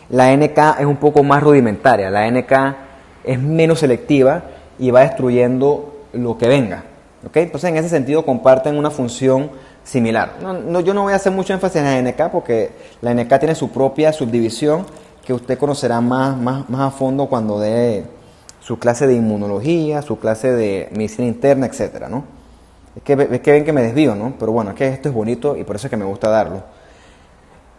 La NK es un poco más rudimentaria, la NK es menos selectiva y va destruyendo lo que venga. ¿Okay? Entonces, en ese sentido, comparten una función similar. Yo no voy a hacer mucho énfasis en la NK porque la NK tiene su propia subdivisión que usted conocerá más a fondo cuando dé su clase de inmunología, su clase de medicina interna, etc., ¿no? Es que ven que me desvío, ¿no? Pero bueno, es que esto es bonito y por eso es que me gusta darlo.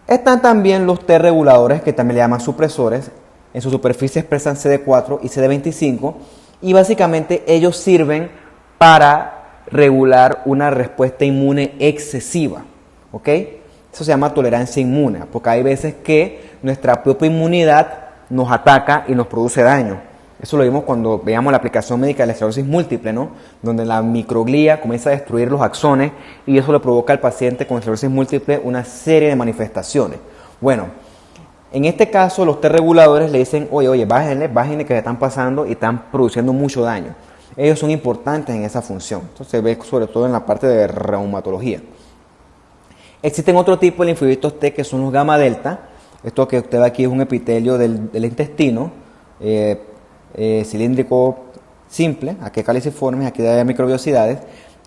Están también los T reguladores, que también le llaman supresores. En su superficie expresan CD4 y CD25 y básicamente ellos sirven para regular una respuesta inmune excesiva, ¿ok? Eso se llama tolerancia inmune, porque hay veces que nuestra propia inmunidad nos ataca y nos produce daño. Eso lo vimos cuando veíamos la aplicación médica de la esclerosis múltiple, ¿no? Donde la microglía comienza a destruir los axones y eso le provoca al paciente con esclerosis múltiple una serie de manifestaciones. Bueno, en este caso los T reguladores le dicen, oye, bájenle que se están pasando y están produciendo mucho daño. Ellos son importantes en esa función. Esto se ve sobre todo en la parte de reumatología. Existen otro tipo de linfocitos T que son los gamma delta. Esto que usted ve aquí es un epitelio del intestino, cilíndrico simple, aquí caliciformes, aquí hay microbiosidades.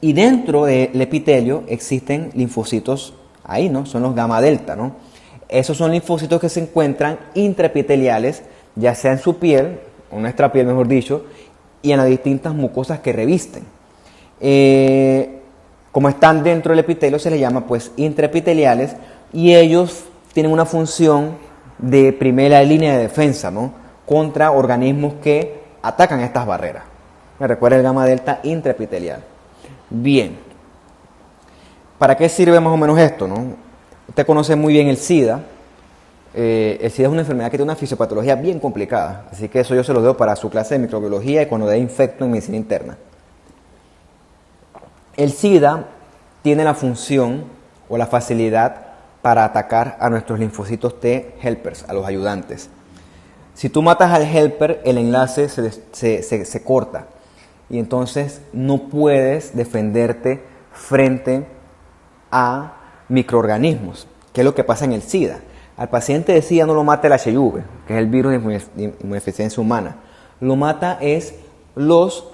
Y dentro del epitelio existen linfocitos ahí, ¿no? Son los gamma delta, ¿no? Esos son linfocitos que se encuentran intraepiteliales, ya sea en su piel, o nuestra piel mejor dicho, y en las distintas mucosas que revisten. Como están dentro del epitelio se les llama pues intraepiteliales y ellos tienen una función de primera línea de defensa, ¿no? Contra organismos que atacan estas barreras. Me recuerda el gamma delta intraepitelial. Bien. ¿Para qué sirve más o menos esto, no? Usted conoce muy bien el SIDA. El SIDA es una enfermedad que tiene una fisiopatología bien complicada, así que eso yo se lo dejo para su clase de microbiología y cuando dé infecto en medicina interna. El SIDA tiene la función o la facilidad para atacar a nuestros linfocitos T helpers, a los ayudantes. Si tú matas al helper, el enlace se corta y entonces no puedes defenderte frente a microorganismos, que es lo que pasa en el SIDA. Al paciente de SIDA no lo mata el HIV, que es el virus de inmunodeficiencia humana. Lo mata es los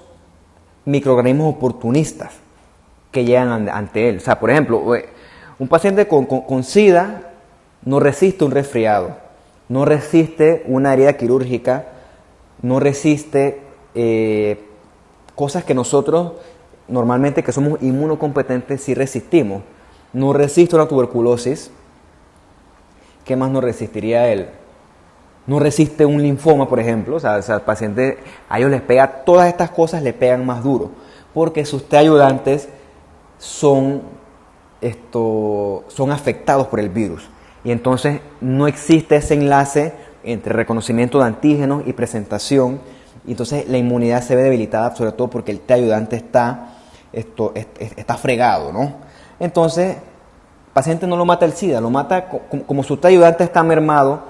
microorganismos oportunistas que llegan ante él. O sea, por ejemplo, un paciente con SIDA no resiste un resfriado, no resiste una herida quirúrgica, no resiste cosas que nosotros normalmente que somos inmunocompetentes sí resistimos. No resiste una tuberculosis. ¿Qué más no resistiría él? No resiste un linfoma, por ejemplo. O sea, al paciente, a ellos les pega, todas estas cosas le pegan más duro, porque sus T ayudantes son afectados por el virus. Y entonces no existe ese enlace entre reconocimiento de antígenos y presentación. Y entonces la inmunidad se ve debilitada, sobre todo porque el T ayudante está fregado, ¿no? Entonces, el paciente no lo mata el SIDA, lo mata como su T ayudante está mermado,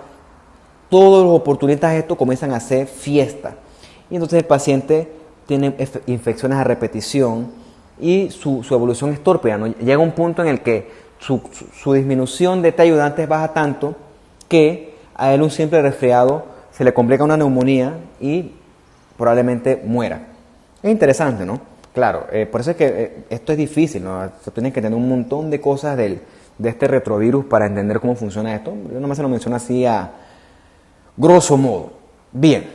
todos los oportunistas estos comienzan a hacer fiesta. Y entonces el paciente tiene infecciones a repetición y su evolución es torpe, ¿no? Llega un punto en el que su disminución de T ayudantes baja tanto que a él un simple resfriado se le complica una neumonía y probablemente muera. Es interesante, ¿no? Claro, por eso es que esto es difícil, ¿no? Se tiene que tener un montón de cosas de este retrovirus para entender cómo funciona esto. Yo nomás se lo menciono así a grosso modo. Bien,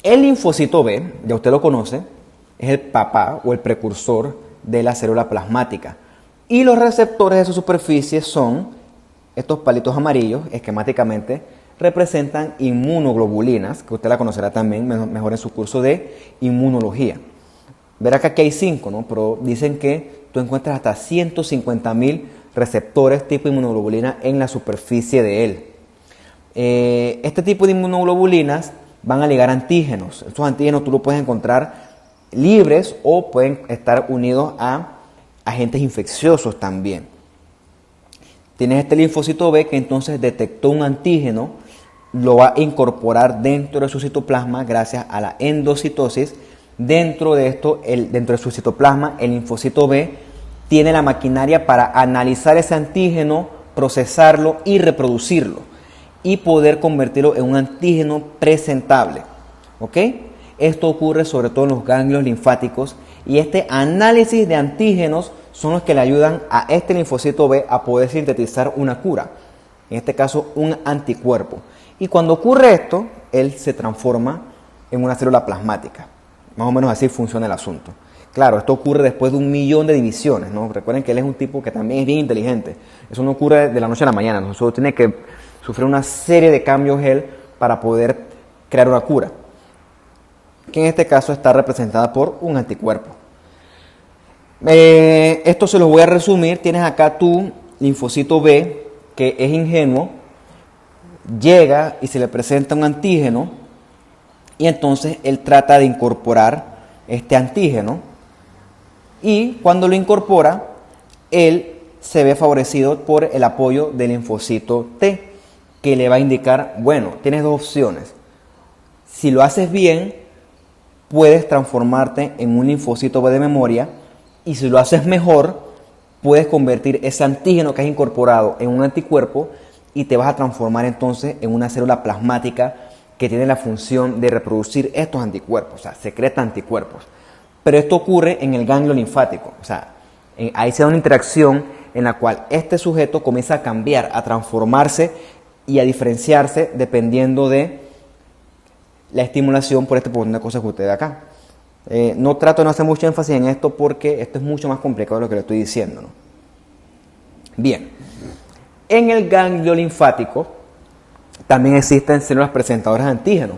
el linfocito B, ya usted lo conoce, es el papá o el precursor de la célula plasmática. Y los receptores de su superficie son estos palitos amarillos, esquemáticamente, representan inmunoglobulinas, que usted la conocerá también mejor en su curso de inmunología. Verá que aquí hay 5, ¿no? Pero dicen que tú encuentras hasta 150.000 receptores tipo inmunoglobulina en la superficie de él. Este tipo de inmunoglobulinas van a ligar antígenos. Estos antígenos tú los puedes encontrar libres o pueden estar unidos a agentes infecciosos también. Tienes este linfocito B que entonces detectó un antígeno, lo va a incorporar dentro de su citoplasma gracias a la endocitosis. Dentro de su citoplasma, el linfocito B tiene la maquinaria para analizar ese antígeno, procesarlo y reproducirlo y poder convertirlo en un antígeno presentable. ¿Ok? Esto ocurre sobre todo en los ganglios linfáticos y este análisis de antígenos son los que le ayudan a este linfocito B a poder sintetizar una cura, en este caso un anticuerpo. Y cuando ocurre esto, él se transforma en una célula plasmática. Más o menos así funciona el asunto. Claro, esto ocurre después de 1.000.000 de divisiones, ¿no? Recuerden que él es un tipo que también es bien inteligente. Eso no ocurre de la noche a la mañana. Nosotros tiene que sufrir una serie de cambios él para poder crear una cura, que en este caso está representada por un anticuerpo. Esto se lo voy a resumir. Tienes acá tu linfocito B, que es ingenuo, llega y se le presenta un antígeno, y entonces él trata de incorporar este antígeno, y cuando lo incorpora, él se ve favorecido por el apoyo del linfocito T, que le va a indicar, bueno, tienes dos opciones. Si lo haces bien, puedes transformarte en un linfocito B de memoria, y si lo haces mejor, puedes convertir ese antígeno que has incorporado en un anticuerpo y te vas a transformar entonces en una célula plasmática que tiene la función de reproducir estos anticuerpos, o sea, secreta anticuerpos. Pero esto ocurre en el ganglio linfático, o sea, ahí se da una interacción en la cual este sujeto comienza a cambiar, a transformarse y a diferenciarse dependiendo de la estimulación por este montón de cosas que usted ve acá. No trato de no hacer mucho énfasis en esto porque esto es mucho más complicado de lo que le estoy diciendo, ¿no? Bien, en el ganglio linfático también existen células presentadoras de antígenos.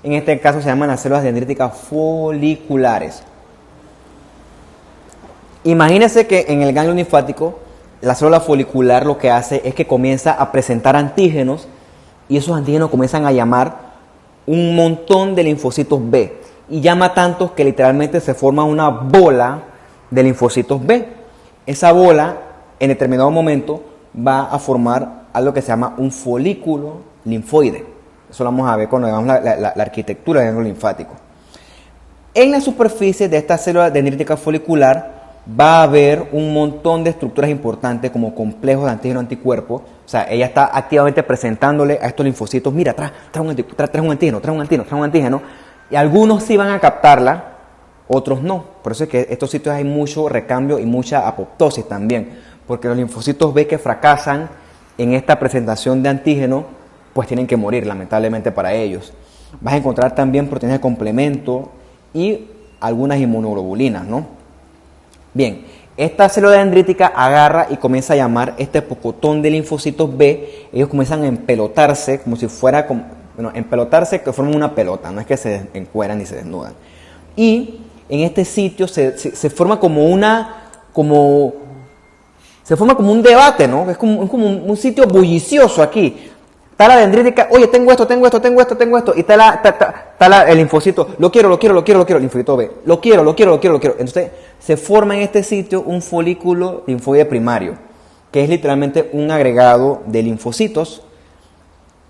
En este caso se llaman las células dendríticas foliculares. Imagínense que en el ganglio linfático la célula folicular lo que hace es que comienza a presentar antígenos y esos antígenos comienzan a llamar un montón de linfocitos B y llama tantos que literalmente se forma una bola de linfocitos B. Esa bola en determinado momento va a formar algo que se llama un folículo linfoide. Eso lo vamos a ver cuando veamos la arquitectura del ganglio linfático. En la superficie de esta célula dendrítica folicular va a haber un montón de estructuras importantes como complejos de antígeno anticuerpo. O sea, ella está activamente presentándole a estos linfocitos, mira, trae un antígeno. Y algunos sí van a captarla, otros no. Por eso es que en estos sitios hay mucho recambio y mucha apoptosis también. Porque los linfocitos B que fracasan en esta presentación de antígeno, pues tienen que morir, lamentablemente para ellos. Vas a encontrar también proteínas de complemento y algunas inmunoglobulinas, ¿no? Bien, esta célula dendrítica agarra y comienza a llamar este pocotón de linfocitos B. Ellos comienzan a empelotarse, como si fuera, empelotarse que forman una pelota, no es que se encueran ni se desnudan. Y en este sitio se forma como un debate, ¿no? Es como un sitio bullicioso aquí. Está la dendrítica, oye, tengo esto, y está el linfocito, lo quiero, el linfocito B, lo quiero. Entonces, se forma en este sitio un folículo linfoide primario, que es literalmente un agregado de linfocitos.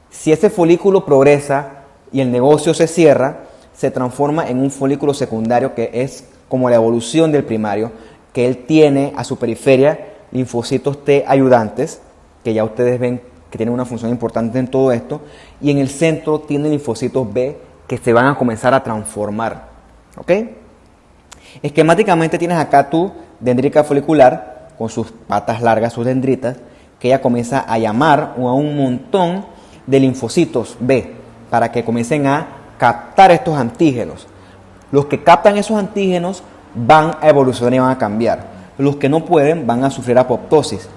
Si ese folículo progresa y el negocio se cierra, se transforma en un folículo secundario, que es como la evolución del primario, que él tiene a su periferia linfocitos T ayudantes, que ya ustedes ven que tienen una función importante en todo esto, y en el centro tiene linfocitos B que se van a comenzar a transformar. ¿Ok? Esquemáticamente tienes acá tu dendrítica folicular con sus patas largas, sus dendritas, que ella comienza a llamar a un montón de linfocitos B para que comiencen a captar estos antígenos. Los que captan esos antígenos van a evolucionar y van a cambiar. Los que no pueden van a sufrir apoptosis.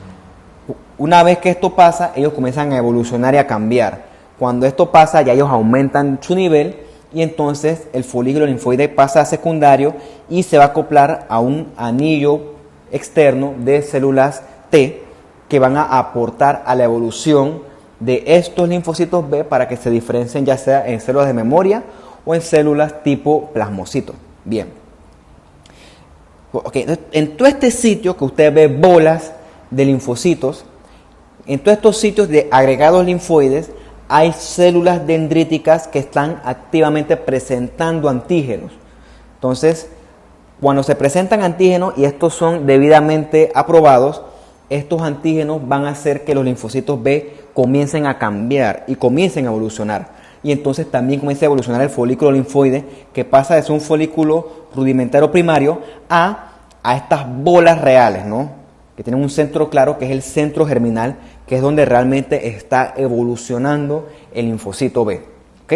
Una vez que esto pasa, ellos comienzan a evolucionar y a cambiar. Cuando esto pasa, ya ellos aumentan su nivel y entonces el folículo linfoide pasa a secundario y se va a acoplar a un anillo externo de células T que van a aportar a la evolución de estos linfocitos B para que se diferencien ya sea en células de memoria o en células tipo plasmocitos. Bien. Okay. En todo este sitio que usted ve bolas de linfocitos, en todos estos sitios de agregados linfoides hay células dendríticas que están activamente presentando antígenos. Entonces, cuando se presentan antígenos y estos son debidamente aprobados, estos antígenos van a hacer que los linfocitos B comiencen a cambiar y comiencen a evolucionar. Y entonces también comienza a evolucionar el folículo linfoide, que pasa de ser un folículo rudimentario primario a estas bolas reales, ¿no? Que tienen un centro claro, que es el centro germinal, que es donde realmente está evolucionando el linfocito B. ¿Ok?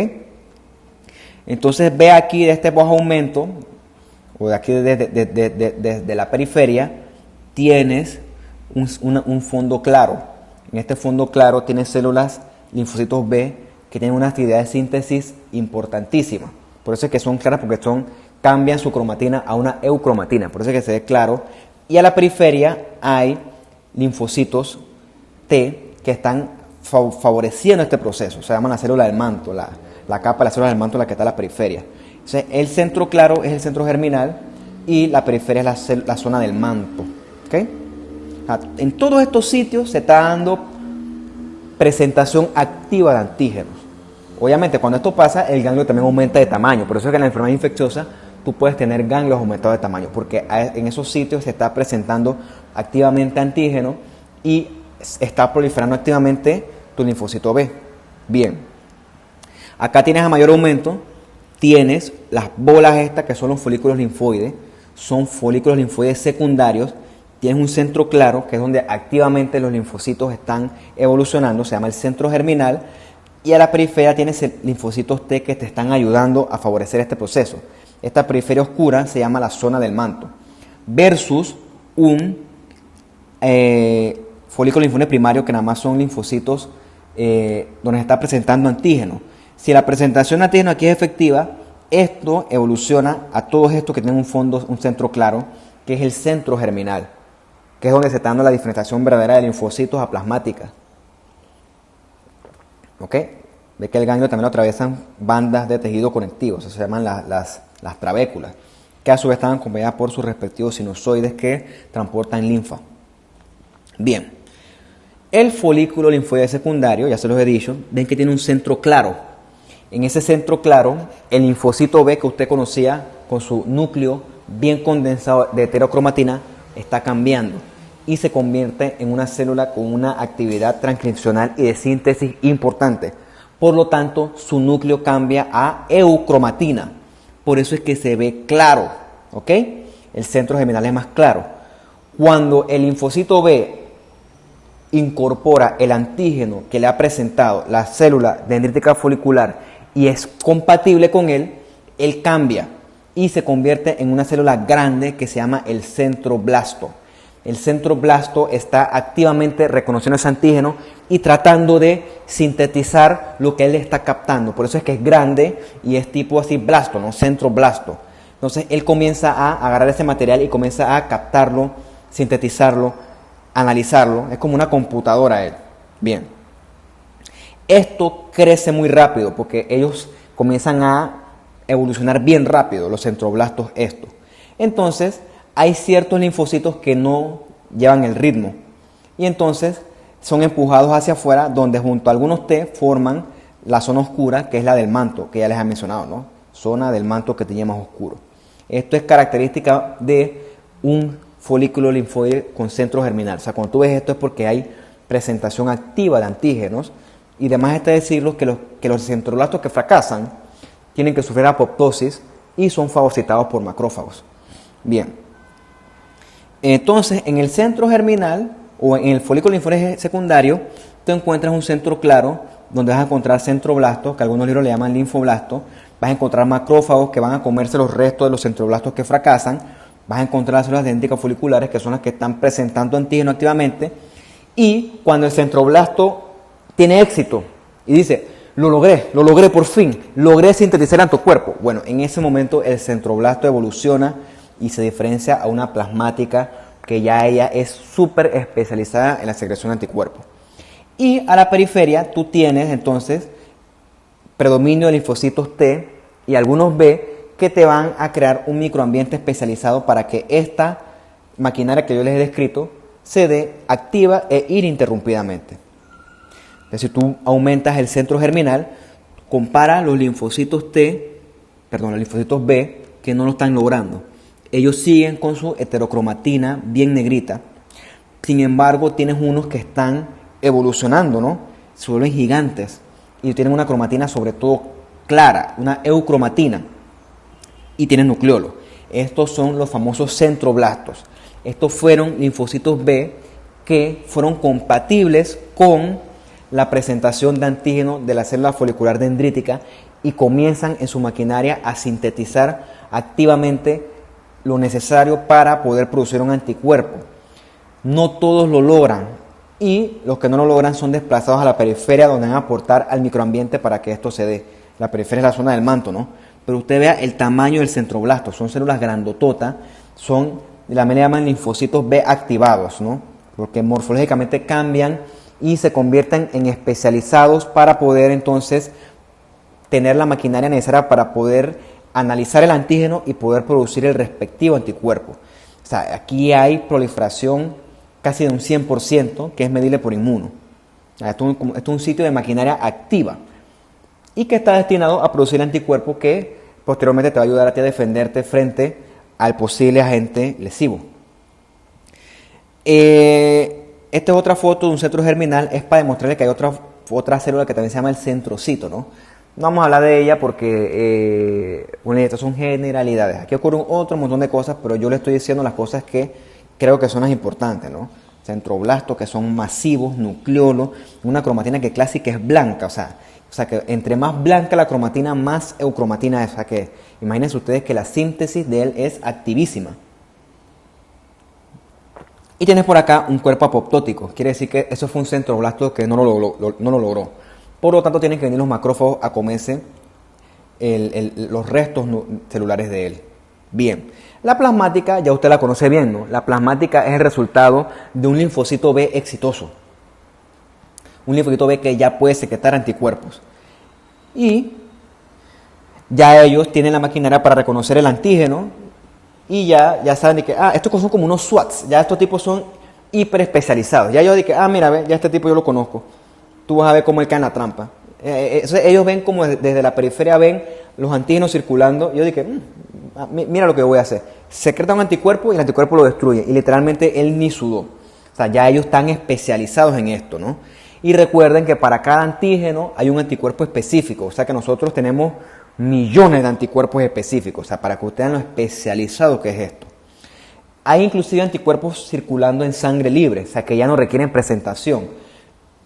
Entonces ve aquí de este bajo aumento, o de aquí desde la periferia, tienes un fondo claro. En este fondo claro tienes células linfocitos B que tienen una actividad de síntesis importantísima. Por eso es que son claras, porque cambian su cromatina a una eucromatina. Por eso es que se ve claro. Y a la periferia hay linfocitos T que están favoreciendo este proceso. Se llama la célula del manto, la capa de la célula del manto, la que está a la periferia. Entonces, el centro claro es el centro germinal y la periferia es la zona del manto. ¿Okay? En todos estos sitios se está dando presentación activa de antígenos. Obviamente, cuando esto pasa, el ganglio también aumenta de tamaño. Por eso es que en la enfermedad infecciosa tú puedes tener ganglios aumentados de tamaño, porque en esos sitios se está presentando activamente antígeno y está proliferando activamente tu linfocito B. Bien, acá tienes a mayor aumento, tienes las bolas estas que son los folículos linfoides, son folículos linfoides secundarios, tienes un centro claro que es donde activamente los linfocitos están evolucionando, se llama el centro germinal, y a la periferia tienes linfocitos T que te están ayudando a favorecer este proceso. Esta periferia oscura se llama la zona del manto, versus un folículo linfoide primario que nada más son linfocitos donde se está presentando antígeno. Si la presentación de antígeno aquí es efectiva, esto evoluciona a todos estos que tienen un centro claro, que es el centro germinal. que es donde se está dando la diferenciación verdadera de linfocitos a plasmática. ¿Ok? Ve que el ganglio también lo atraviesan bandas de tejido conectivo, eso se llaman las trabéculas, que a su vez están acompañadas por sus respectivos sinusoides que transportan linfa. Bien, el folículo linfoide secundario, ya se los he dicho, ven que tiene un centro claro. En ese centro claro, el linfocito B que usted conocía con su núcleo bien condensado de heterocromatina está cambiando y se convierte en una célula con una actividad transcripcional y de síntesis importante. Por lo tanto, su núcleo cambia a eucromatina. Por eso es que se ve claro, ¿ok? El centro germinal es más claro. Cuando el linfocito B incorpora el antígeno que le ha presentado la célula dendrítica folicular y es compatible con él, él cambia y se convierte en una célula grande que se llama el centroblasto. El centroblasto está activamente reconociendo ese antígeno y tratando de sintetizar lo que él está captando. Por eso es que es grande y es tipo así blasto, ¿no? Centroblasto. Entonces él comienza a agarrar ese material y comienza a captarlo, sintetizarlo, analizarlo. Es como una computadora él. Bien. Esto crece muy rápido porque ellos comienzan a evolucionar bien rápido, los centroblastos estos. Entonces hay ciertos linfocitos que no llevan el ritmo y entonces son empujados hacia afuera, donde junto a algunos T forman la zona oscura, que es la del manto, que ya les he mencionado, ¿no? Zona del manto que tiene más oscuro. Esto es característica de un folículo linfoide con centro germinal. O sea, cuando tú ves esto es porque hay presentación activa de antígenos, y además está decirlo que los centroblastos que fracasan tienen que sufrir apoptosis y son fagocitados por macrófagos. Bien. Entonces, en el centro germinal o en el folículo linfoide secundario, tú encuentras un centro claro donde vas a encontrar centroblastos, que algunos libros le llaman linfoblastos. Vas a encontrar macrófagos que van a comerse los restos de los centroblastos que fracasan. Vas a encontrar las células dendríticas foliculares, que son las que están presentando antígeno activamente. Y cuando el centroblasto tiene éxito y dice, lo logré por fin, logré sintetizar anticuerpo. Bueno, en ese momento el centroblasto evoluciona y se diferencia a una plasmática que ya ella es súper especializada en la secreción de anticuerpos. Y a la periferia tú tienes entonces predominio de linfocitos T y algunos B que te van a crear un microambiente especializado para que esta maquinaria que yo les he descrito se dé activa e ininterrumpidamente. Entonces, si tú aumentas el centro germinal, compara los linfocitos los linfocitos B que no lo están logrando. Ellos siguen con su heterocromatina bien negrita. Sin embargo, tienes unos que están evolucionando, ¿no? Se vuelven gigantes y tienen una cromatina sobre todo clara, una eucromatina, y tienen nucleolo. Estos son los famosos centroblastos. Estos fueron linfocitos B que fueron compatibles con la presentación de antígeno de la célula folicular dendrítica y comienzan en su maquinaria a sintetizar activamente lo necesario para poder producir un anticuerpo. No todos lo logran y los que no lo logran son desplazados a la periferia, donde van a aportar al microambiente para que esto se dé. La periferia es la zona del manto, ¿no? Pero usted vea el tamaño del centroblasto, son células grandototas, son, la manera llaman linfocitos B activados, ¿no? Porque morfológicamente cambian y se convierten en especializados para poder entonces tener la maquinaria necesaria para poder analizar el antígeno y poder producir el respectivo anticuerpo. O sea, aquí hay proliferación casi de un 100%, que es medible por inmuno. Esto es un sitio de maquinaria activa y que está destinado a producir anticuerpos que posteriormente te va a ayudar a ti a defenderte frente al posible agente lesivo. Esta es otra foto de un centro germinal, es para demostrarle que hay otra célula que también se llama el centrocito, ¿no? No vamos a hablar de ella porque estas son generalidades. Aquí ocurren otro montón de cosas, pero yo le estoy diciendo las cosas que creo que son las importantes, ¿no? Centroblastos que son masivos, nucleolo, una cromatina que clásica es blanca, o sea que entre más blanca la cromatina, más eucromatina es. O sea que imagínense ustedes que la síntesis de él es activísima. Y tienes por acá un cuerpo apoptótico, quiere decir que eso fue un centroblasto que no lo logró. Por lo tanto, tienen que venir los macrófagos a comerse los restos celulares de él. Bien, la plasmática ya usted la conoce bien, ¿no? La plasmática es el resultado de un linfocito B exitoso. Un linfocito B que ya puede secretar anticuerpos. Y ya ellos tienen la maquinaria para reconocer el antígeno y ya saben de que, estos son como unos SWATs, ya estos tipos son hiper especializados. Ya yo dije, mira, ve, ya este tipo yo lo conozco. Tú vas a ver cómo él cae en la trampa. Ellos ven como desde la periferia, ven los antígenos circulando. Y yo dije, mira lo que voy a hacer. Secreta un anticuerpo y el anticuerpo lo destruye. Y literalmente él ni sudó. O sea, ya ellos están especializados en esto, ¿no? Y recuerden que para cada antígeno hay un anticuerpo específico. O sea que nosotros tenemos millones de anticuerpos específicos. O sea, para que ustedes vean lo especializado que es esto. Hay inclusive anticuerpos circulando en sangre libre. O sea, que ya no requieren presentación.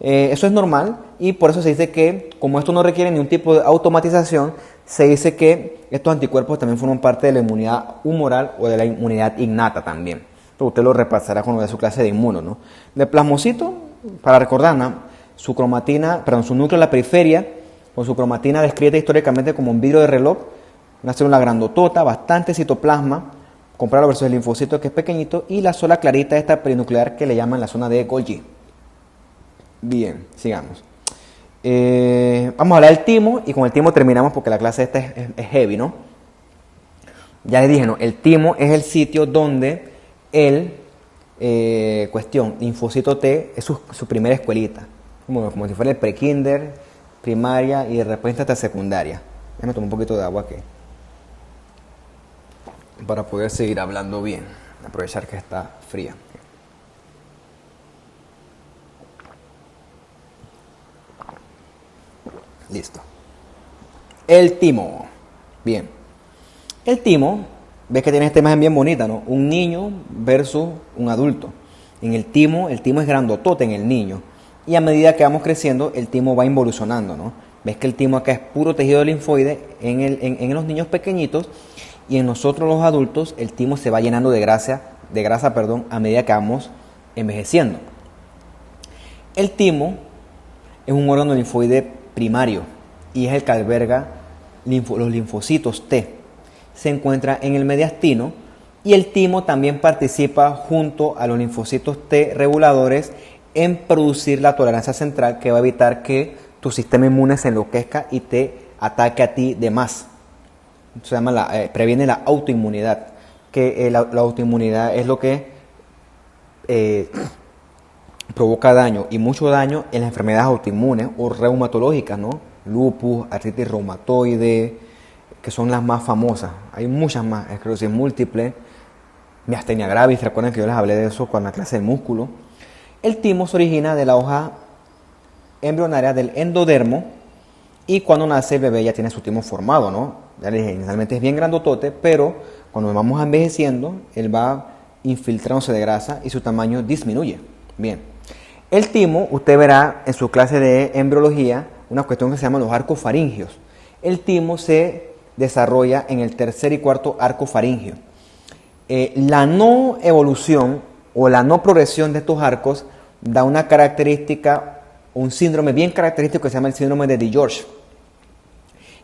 Eso es normal y por eso se dice que, como esto no requiere ningún tipo de automatización, se dice que estos anticuerpos también forman parte de la inmunidad humoral o de la inmunidad innata también. Entonces usted lo repasará cuando vea su clase de inmuno, ¿no? De plasmocito, para recordar, su cromatina, perdón, su núcleo en la periferia, con su cromatina descrita históricamente como un vidrio de reloj, una célula grandotota, bastante citoplasma, comparado versus el linfocito que es pequeñito, y la sola clarita esta perinuclear que le llaman la zona de Golgi. Bien, sigamos. Vamos a hablar del timo y con el timo terminamos porque la clase esta es heavy, ¿no? Ya les dije, ¿no? El timo es el sitio donde el linfocito T es su primera escuelita. Como si fuera el prekinder, primaria y de repente hasta secundaria. Déjame tomar un poquito de agua para poder seguir hablando bien. Aprovechar que está fría. Listo. El timo. Bien. El timo, ves que tiene esta imagen bien bonita, ¿no? Un niño versus un adulto. En el timo es grandotote en el niño. Y a medida que vamos creciendo, el timo va involucionando, ¿no? Ves que el timo acá es puro tejido linfoide en los niños pequeñitos. Y en nosotros los adultos, el timo se va llenando de grasa, a medida que vamos envejeciendo. El timo es un órgano linfoide primario y es el que alberga los linfocitos T. Se encuentra en el mediastino y el timo también participa junto a los linfocitos T reguladores en producir la tolerancia central que va a evitar que tu sistema inmune se enloquezca y te ataque a ti de más. Se llama previene la autoinmunidad, que la autoinmunidad es lo que provoca daño y mucho daño en las enfermedades autoinmunes o reumatológicas, ¿no? Lupus, artritis reumatoide, que son las más famosas. Hay muchas más, esclerosis múltiple, miastenia gravis, recuerden que yo les hablé de eso con la clase del músculo. El timo se origina de la hoja embrionaria del endodermo y cuando nace el bebé ya tiene su timo formado, ¿no? Ya les dije, inicialmente es bien grandotote, pero cuando vamos envejeciendo, él va infiltrándose de grasa y su tamaño disminuye. Bien. El timo, usted verá en su clase de embriología una cuestión que se llama los arcos faringios. El timo se desarrolla en el tercer y cuarto arco faringio. La no evolución o la no progresión de estos arcos da una característica, un síndrome bien característico que se llama el síndrome de DiGeorge.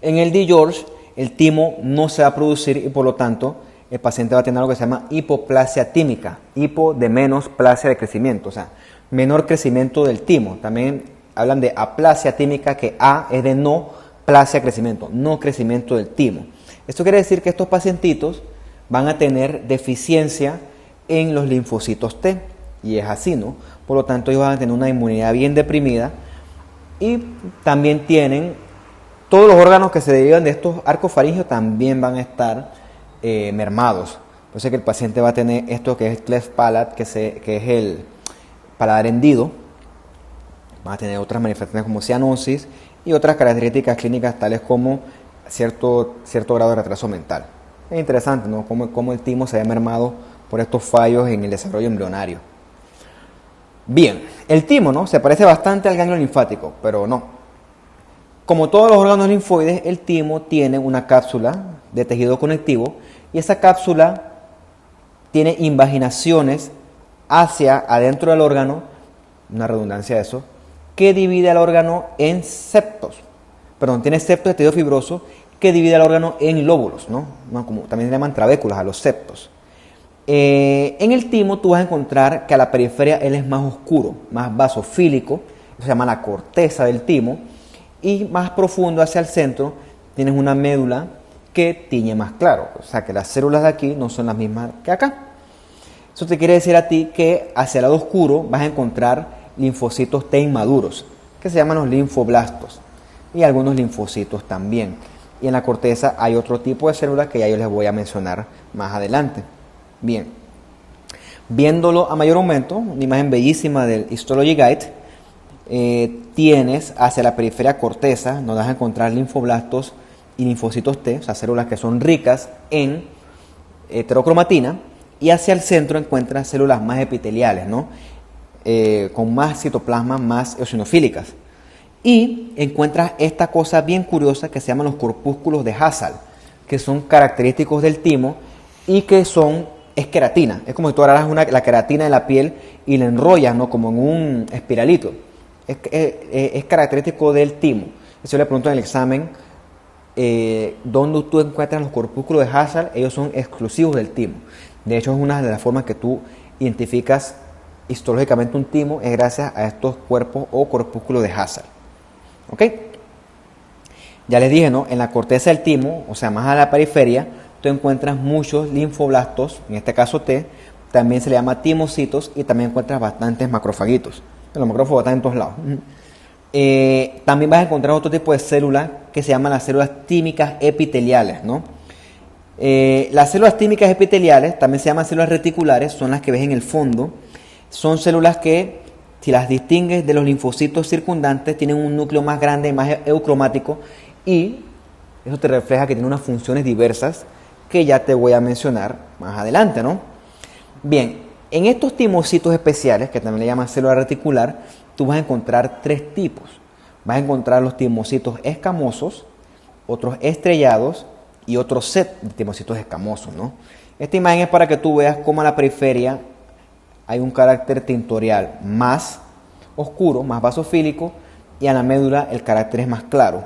En el DiGeorge, el timo no se va a producir y por lo tanto el paciente va a tener algo que se llama hipoplasia tímica, hipo de menos, plasia de crecimiento, o sea, menor crecimiento del timo. También hablan de aplasia tímica, que A es de no, plasia crecimiento, no crecimiento del timo. Esto quiere decir que estos pacientitos van a tener deficiencia en los linfocitos T, y es así, ¿no? Por lo tanto, ellos van a tener una inmunidad bien deprimida y también tienen todos los órganos que se derivan de estos arcos faringios también van a estar mermados. Por eso que el paciente va a tener esto que es cleft palate, que es el paladar hendido. Va a tener otras manifestaciones como cianosis y otras características clínicas tales como cierto grado de retraso mental. Es interesante, ¿no? Cómo el timo se ve mermado por estos fallos en el desarrollo embrionario. Bien, el timo, ¿no? Se parece bastante al ganglio linfático, pero no. Como todos los órganos linfoides, el timo tiene una cápsula de tejido conectivo y esa cápsula tiene invaginaciones hacia adentro del órgano, una redundancia de eso, que divide al órgano en septos. Perdón, tiene septos de tejido fibroso que divide el órgano en lóbulos, ¿no? Como también se llaman trabéculas a los septos. En el timo tú vas a encontrar que a la periferia él es más oscuro, más basofílico, se llama la corteza del timo, y más profundo hacia el centro tienes una médula que tiñe más claro, o sea que las células de aquí no son las mismas que acá. Eso te quiere decir a ti que hacia el lado oscuro vas a encontrar linfocitos T inmaduros, que se llaman los linfoblastos, y algunos linfocitos también. Y en la corteza hay otro tipo de células que ya yo les voy a mencionar más adelante. Bien, viéndolo a mayor aumento, una imagen bellísima del Histology Guide, tienes hacia la periferia corteza, donde vas a encontrar linfoblastos y linfocitos T, o sea, células que son ricas en heterocromatina, y hacia el centro encuentras células más epiteliales, ¿no? Con más citoplasma, más eosinofílicas. Y encuentras esta cosa bien curiosa que se llaman los corpúsculos de Hassall, que son característicos del timo y que es queratina. Es como si tú agarras la queratina de la piel y la enrollas, ¿no? Como en un espiralito. Es característico del timo. Eso le pregunto en el examen, ¿dónde tú encuentras los corpúsculos de Hassall? Ellos son exclusivos del timo. De hecho, es una de las formas que tú identificas histológicamente un timo, es gracias a estos cuerpos o corpúsculos de Hassall. ¿Ok? Ya les dije, ¿no? En la corteza del timo, o sea, más a la periferia, tú encuentras muchos linfoblastos, en este caso T, también se le llama timocitos, y también encuentras bastantes macrofagitos. Los macrófagos están en todos lados. También vas a encontrar otro tipo de células que se llaman las células tímicas epiteliales, ¿no? Las células tímicas epiteliales también se llaman células reticulares, son las que ves en el fondo. Son células que, si las distingues de los linfocitos circundantes, tienen un núcleo más grande, más eucromático, y eso te refleja que tiene unas funciones diversas que ya te voy a mencionar más adelante, ¿no? Bien, en estos timocitos especiales, que también le llaman célula reticular, tú vas a encontrar tres tipos. Vas a encontrar los timocitos escamosos, otros estrellados y otro set de timocitos escamosos, ¿no? Esta imagen es para que tú veas cómo a la periferia hay un carácter tintorial más oscuro, más basofílico, y a la médula el carácter es más claro.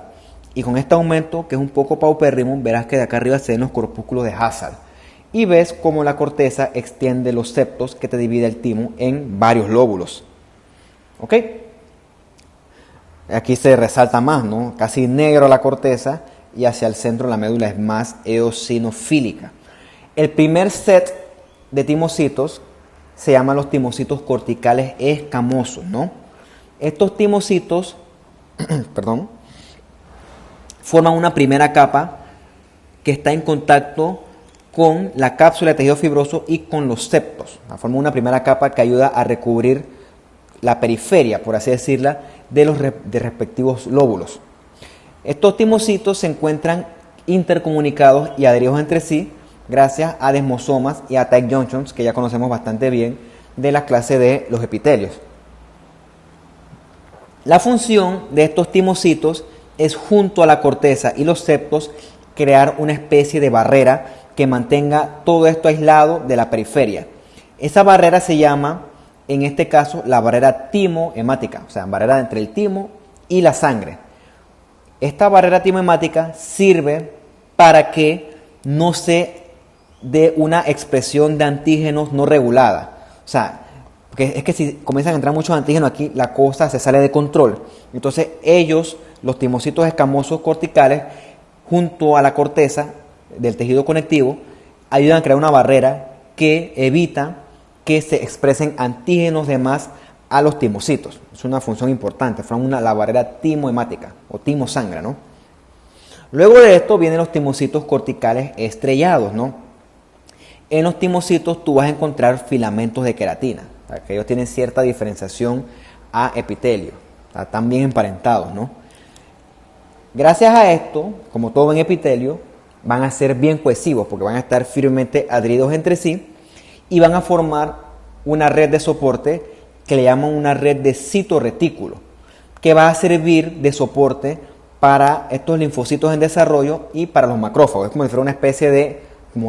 Y con este aumento, que es un poco paupérrimo, verás que de acá arriba se ven los corpúsculos de Hassall. Y ves cómo la corteza extiende los septos que te divide el timo en varios lóbulos. ¿Ok? Aquí se resalta más, ¿no? Casi negro la corteza, y hacia el centro la médula es más eosinofílica. El primer set de timocitos se llaman los timocitos corticales escamosos, ¿no? Estos timocitos, perdón, forman una primera capa que está en contacto con la cápsula de tejido fibroso y con los septos. Forman una primera capa que ayuda a recubrir la periferia, por así decirla, de los respectivos lóbulos. Estos timocitos se encuentran intercomunicados y adheridos entre sí gracias a desmosomas y a tight junctions, que ya conocemos bastante bien de la clase de los epitelios. La función de estos timocitos es, junto a la corteza y los septos, crear una especie de barrera que mantenga todo esto aislado de la periferia. Esa barrera se llama, en este caso, la barrera timohemática, o sea, barrera entre el timo y la sangre. Esta barrera timohemática sirve para que no se dé una expresión de antígenos no regulada. O sea, porque es que si comienzan a entrar muchos antígenos aquí, la cosa se sale de control. Entonces ellos, los timocitos escamosos corticales, junto a la corteza del tejido conectivo, ayudan a crear una barrera que evita que se expresen antígenos de más a los timocitos. Es una función importante, forman la barrera timohemática o timosangra, ¿no? Luego de esto vienen los timocitos corticales estrellados, ¿no? En los timocitos tú vas a encontrar filamentos de queratina, que ellos tienen cierta diferenciación a epitelio, están bien emparentados, ¿no? Gracias a esto, como todo en epitelio, van a ser bien cohesivos porque van a estar firmemente adheridos entre sí y van a formar una red de soporte que le llaman una red de citoretículo, que va a servir de soporte para estos linfocitos en desarrollo y para los macrófagos. Es como si fuera una especie de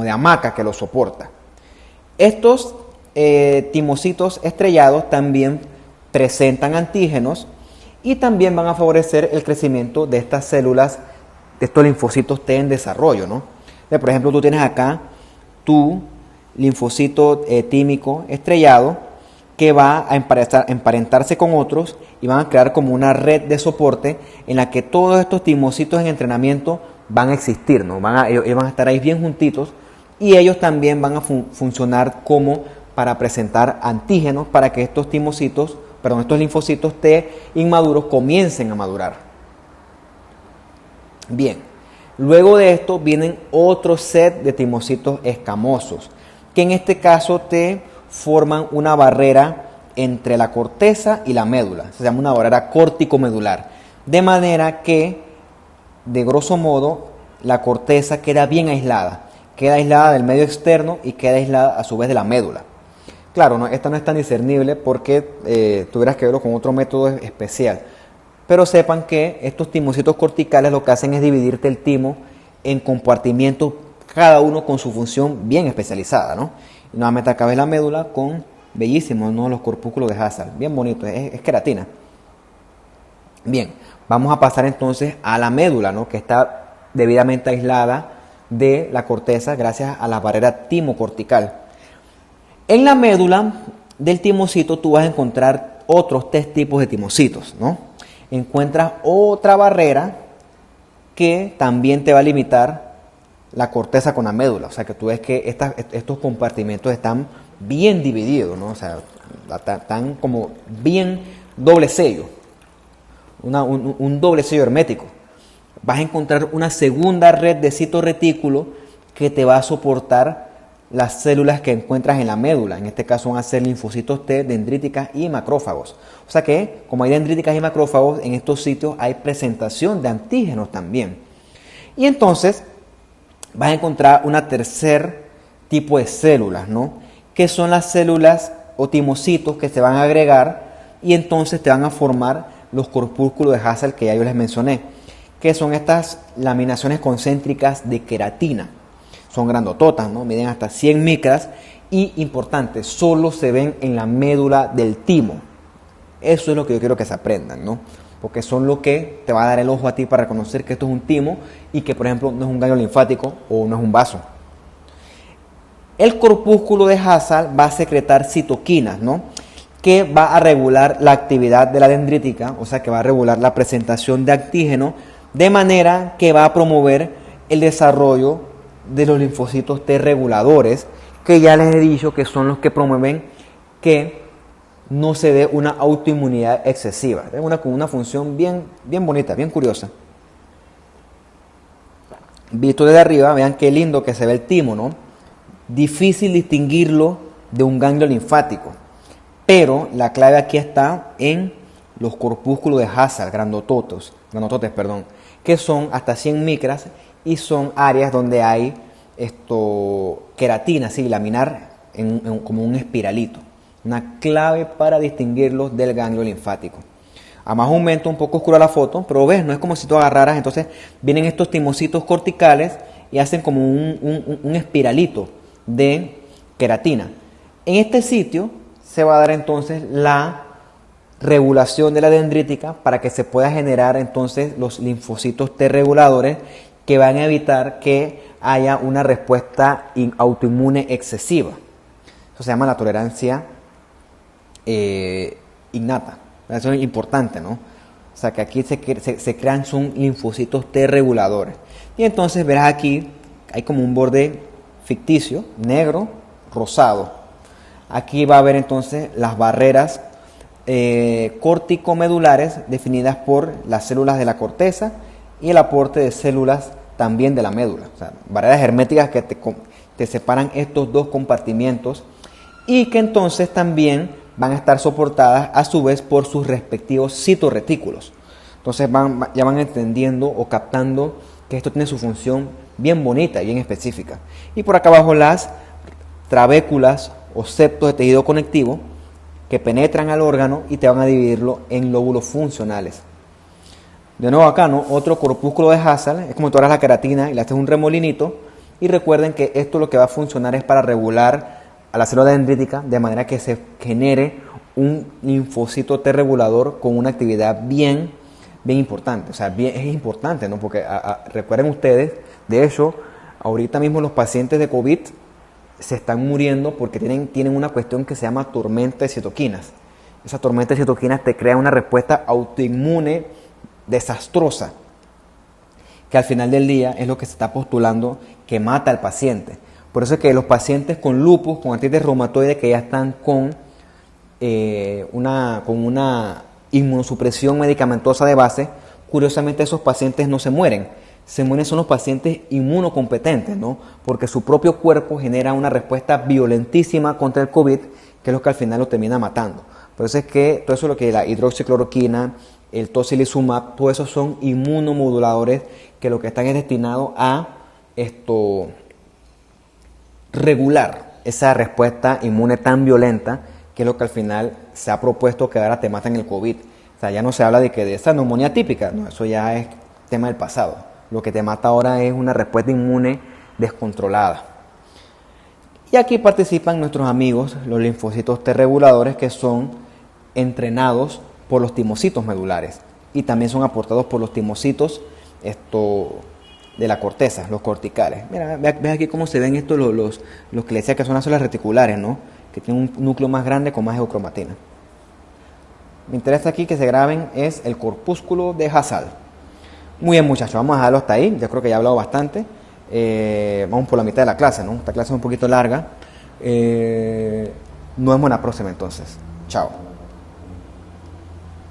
hamaca que los soporta. Estos timocitos estrellados también presentan antígenos y también van a favorecer el crecimiento de estas células estos linfocitos T en desarrollo, ¿no? Por ejemplo, tú tienes acá tu linfocito tímico estrellado que va a emparentarse con otros y van a crear como una red de soporte en la que todos estos timocitos en entrenamiento van a existir, ¿no? Ellos van a estar ahí bien juntitos y ellos también van a funcionar como para presentar antígenos para que estos linfocitos T inmaduros comiencen a madurar. Bien, luego de esto vienen otro set de timocitos escamosos, que en este caso te forman una barrera entre la corteza y la médula. Se llama una barrera córtico-medular. De manera que, de grosso modo, la corteza queda bien aislada. Queda aislada del medio externo y queda aislada a su vez de la médula. Claro, ¿no? Esta no es tan discernible porque tuvieras que verlo con otro método especial. Pero sepan que estos timocitos corticales lo que hacen es dividirte el timo en compartimientos, cada uno con su función bien especializada, ¿no? Y nuevamente acá ves la médula con bellísimos, ¿no? Los corpúsculos de Hazard, bien bonito, es queratina. Bien, vamos a pasar entonces a la médula, ¿no? Que está debidamente aislada de la corteza gracias a la barrera timocortical. En la médula del timocito tú vas a encontrar otros tres tipos de timocitos, ¿no? Encuentras otra barrera que también te va a limitar la corteza con la médula. O sea que tú ves que estos compartimentos están bien divididos, ¿no? O sea, están como bien doble sello, un doble sello hermético. Vas a encontrar una segunda red de citorretículo que te va a soportar las células que encuentras en la médula. En este caso van a ser linfocitos T, dendríticas y macrófagos. O sea que, como hay dendríticas y macrófagos, en estos sitios hay presentación de antígenos también. Y entonces vas a encontrar una tercer tipo de células, ¿no? Que son las células o timocitos que se van a agregar y entonces te van a formar los corpúsculos de Hazard que ya yo les mencioné, que son estas laminaciones concéntricas de queratina. Son grandototas, ¿no? Miden hasta 100 micras y, importante, solo se ven en la médula del timo. Eso es lo que yo quiero que se aprendan, ¿no? Porque son lo que te va a dar el ojo a ti para reconocer que esto es un timo y que, por ejemplo, no es un ganglio linfático o no es un vaso. El corpúsculo de Hazard va a secretar citoquinas, ¿no? Que va a regular la actividad de la dendrítica, o sea que va a regular la presentación de antígeno, de manera que va a promover el desarrollo de los linfocitos T reguladores, que ya les he dicho que son los que promueven que no se dé una autoinmunidad excesiva. Es una función bien bonita, bien curiosa. Visto desde arriba, vean qué lindo que se ve el timo, ¿no? Difícil distinguirlo de un ganglio linfático, pero la clave aquí está en los corpúsculos de Hazard, grandototes, que son hasta 100 micras y son áreas donde hay queratina, así, laminar como un espiralito. Una clave para distinguirlos del ganglio linfático. A más aumento, un poco oscura la foto, pero ves, no es como si tú agarraras, entonces vienen estos timocitos corticales y hacen como un espiralito de queratina. En este sitio se va a dar entonces la regulación de la dendrítica para que se pueda generar entonces los linfocitos T reguladores que van a evitar que haya una respuesta autoinmune excesiva. Eso se llama la tolerancia innata. Eso es importante, ¿no? O sea que aquí se crean son linfocitos T reguladores. Y entonces verás aquí, hay como un borde ficticio, negro, rosado. Aquí va a haber entonces las barreras córtico-medulares definidas por las células de la corteza y el aporte de células también de la médula. O sea, barreras herméticas que te separan estos dos compartimientos y que entonces también van a estar soportadas a su vez por sus respectivos citorretículos. Entonces ya van entendiendo o captando que esto tiene su función bien bonita y bien específica. Y por acá abajo las trabéculas o septos de tejido conectivo que penetran al órgano y te van a dividirlo en lóbulos funcionales. De nuevo acá, ¿no? Otro corpúsculo de Hazard, es como tú agarras la queratina y le haces un remolinito y recuerden que esto lo que va a funcionar es para regular a la célula dendrítica de manera que se genere un linfocito T regulador con una actividad bien bien importante, o sea, es importante, ¿no? Porque recuerden ustedes, de hecho, ahorita mismo los pacientes de COVID se están muriendo porque tienen una cuestión que se llama tormenta de citoquinas. Esa tormenta de citoquinas te crea una respuesta autoinmune desastrosa, que al final del día es lo que se está postulando que mata al paciente. Por eso es que los pacientes con lupus, con artritis reumatoide, que ya están con una inmunosupresión medicamentosa de base, curiosamente esos pacientes no se mueren. Se mueren son los pacientes inmunocompetentes, ¿no? Porque su propio cuerpo genera una respuesta violentísima contra el COVID, que es lo que al final lo termina matando. Por eso es que todo eso, lo que la hidroxicloroquina, el tocilizumab, todo eso son inmunomoduladores que lo que están es destinados a regular esa respuesta inmune tan violenta, que es lo que al final se ha propuesto que ahora te matan el COVID. O sea, ya no se habla de que de esa neumonía típica, no, eso ya es tema del pasado. Lo que te mata ahora es una respuesta inmune descontrolada. Y aquí participan nuestros amigos, los linfocitos T reguladores, que son entrenados por los timocitos medulares y también son aportados por los timocitos de la corteza, los corticales. Mira, ves aquí cómo se ven estos los que le decía que son las células reticulares, ¿no? Que tienen un núcleo más grande con más geocromatina. Me interesa aquí que se graben es el corpúsculo de Hassall. Muy bien, muchachos, vamos a dejarlo hasta ahí. Yo creo que ya he hablado bastante. Vamos por la mitad de la clase, ¿no? Esta clase es un poquito larga. Nos vemos en la próxima entonces. Chao.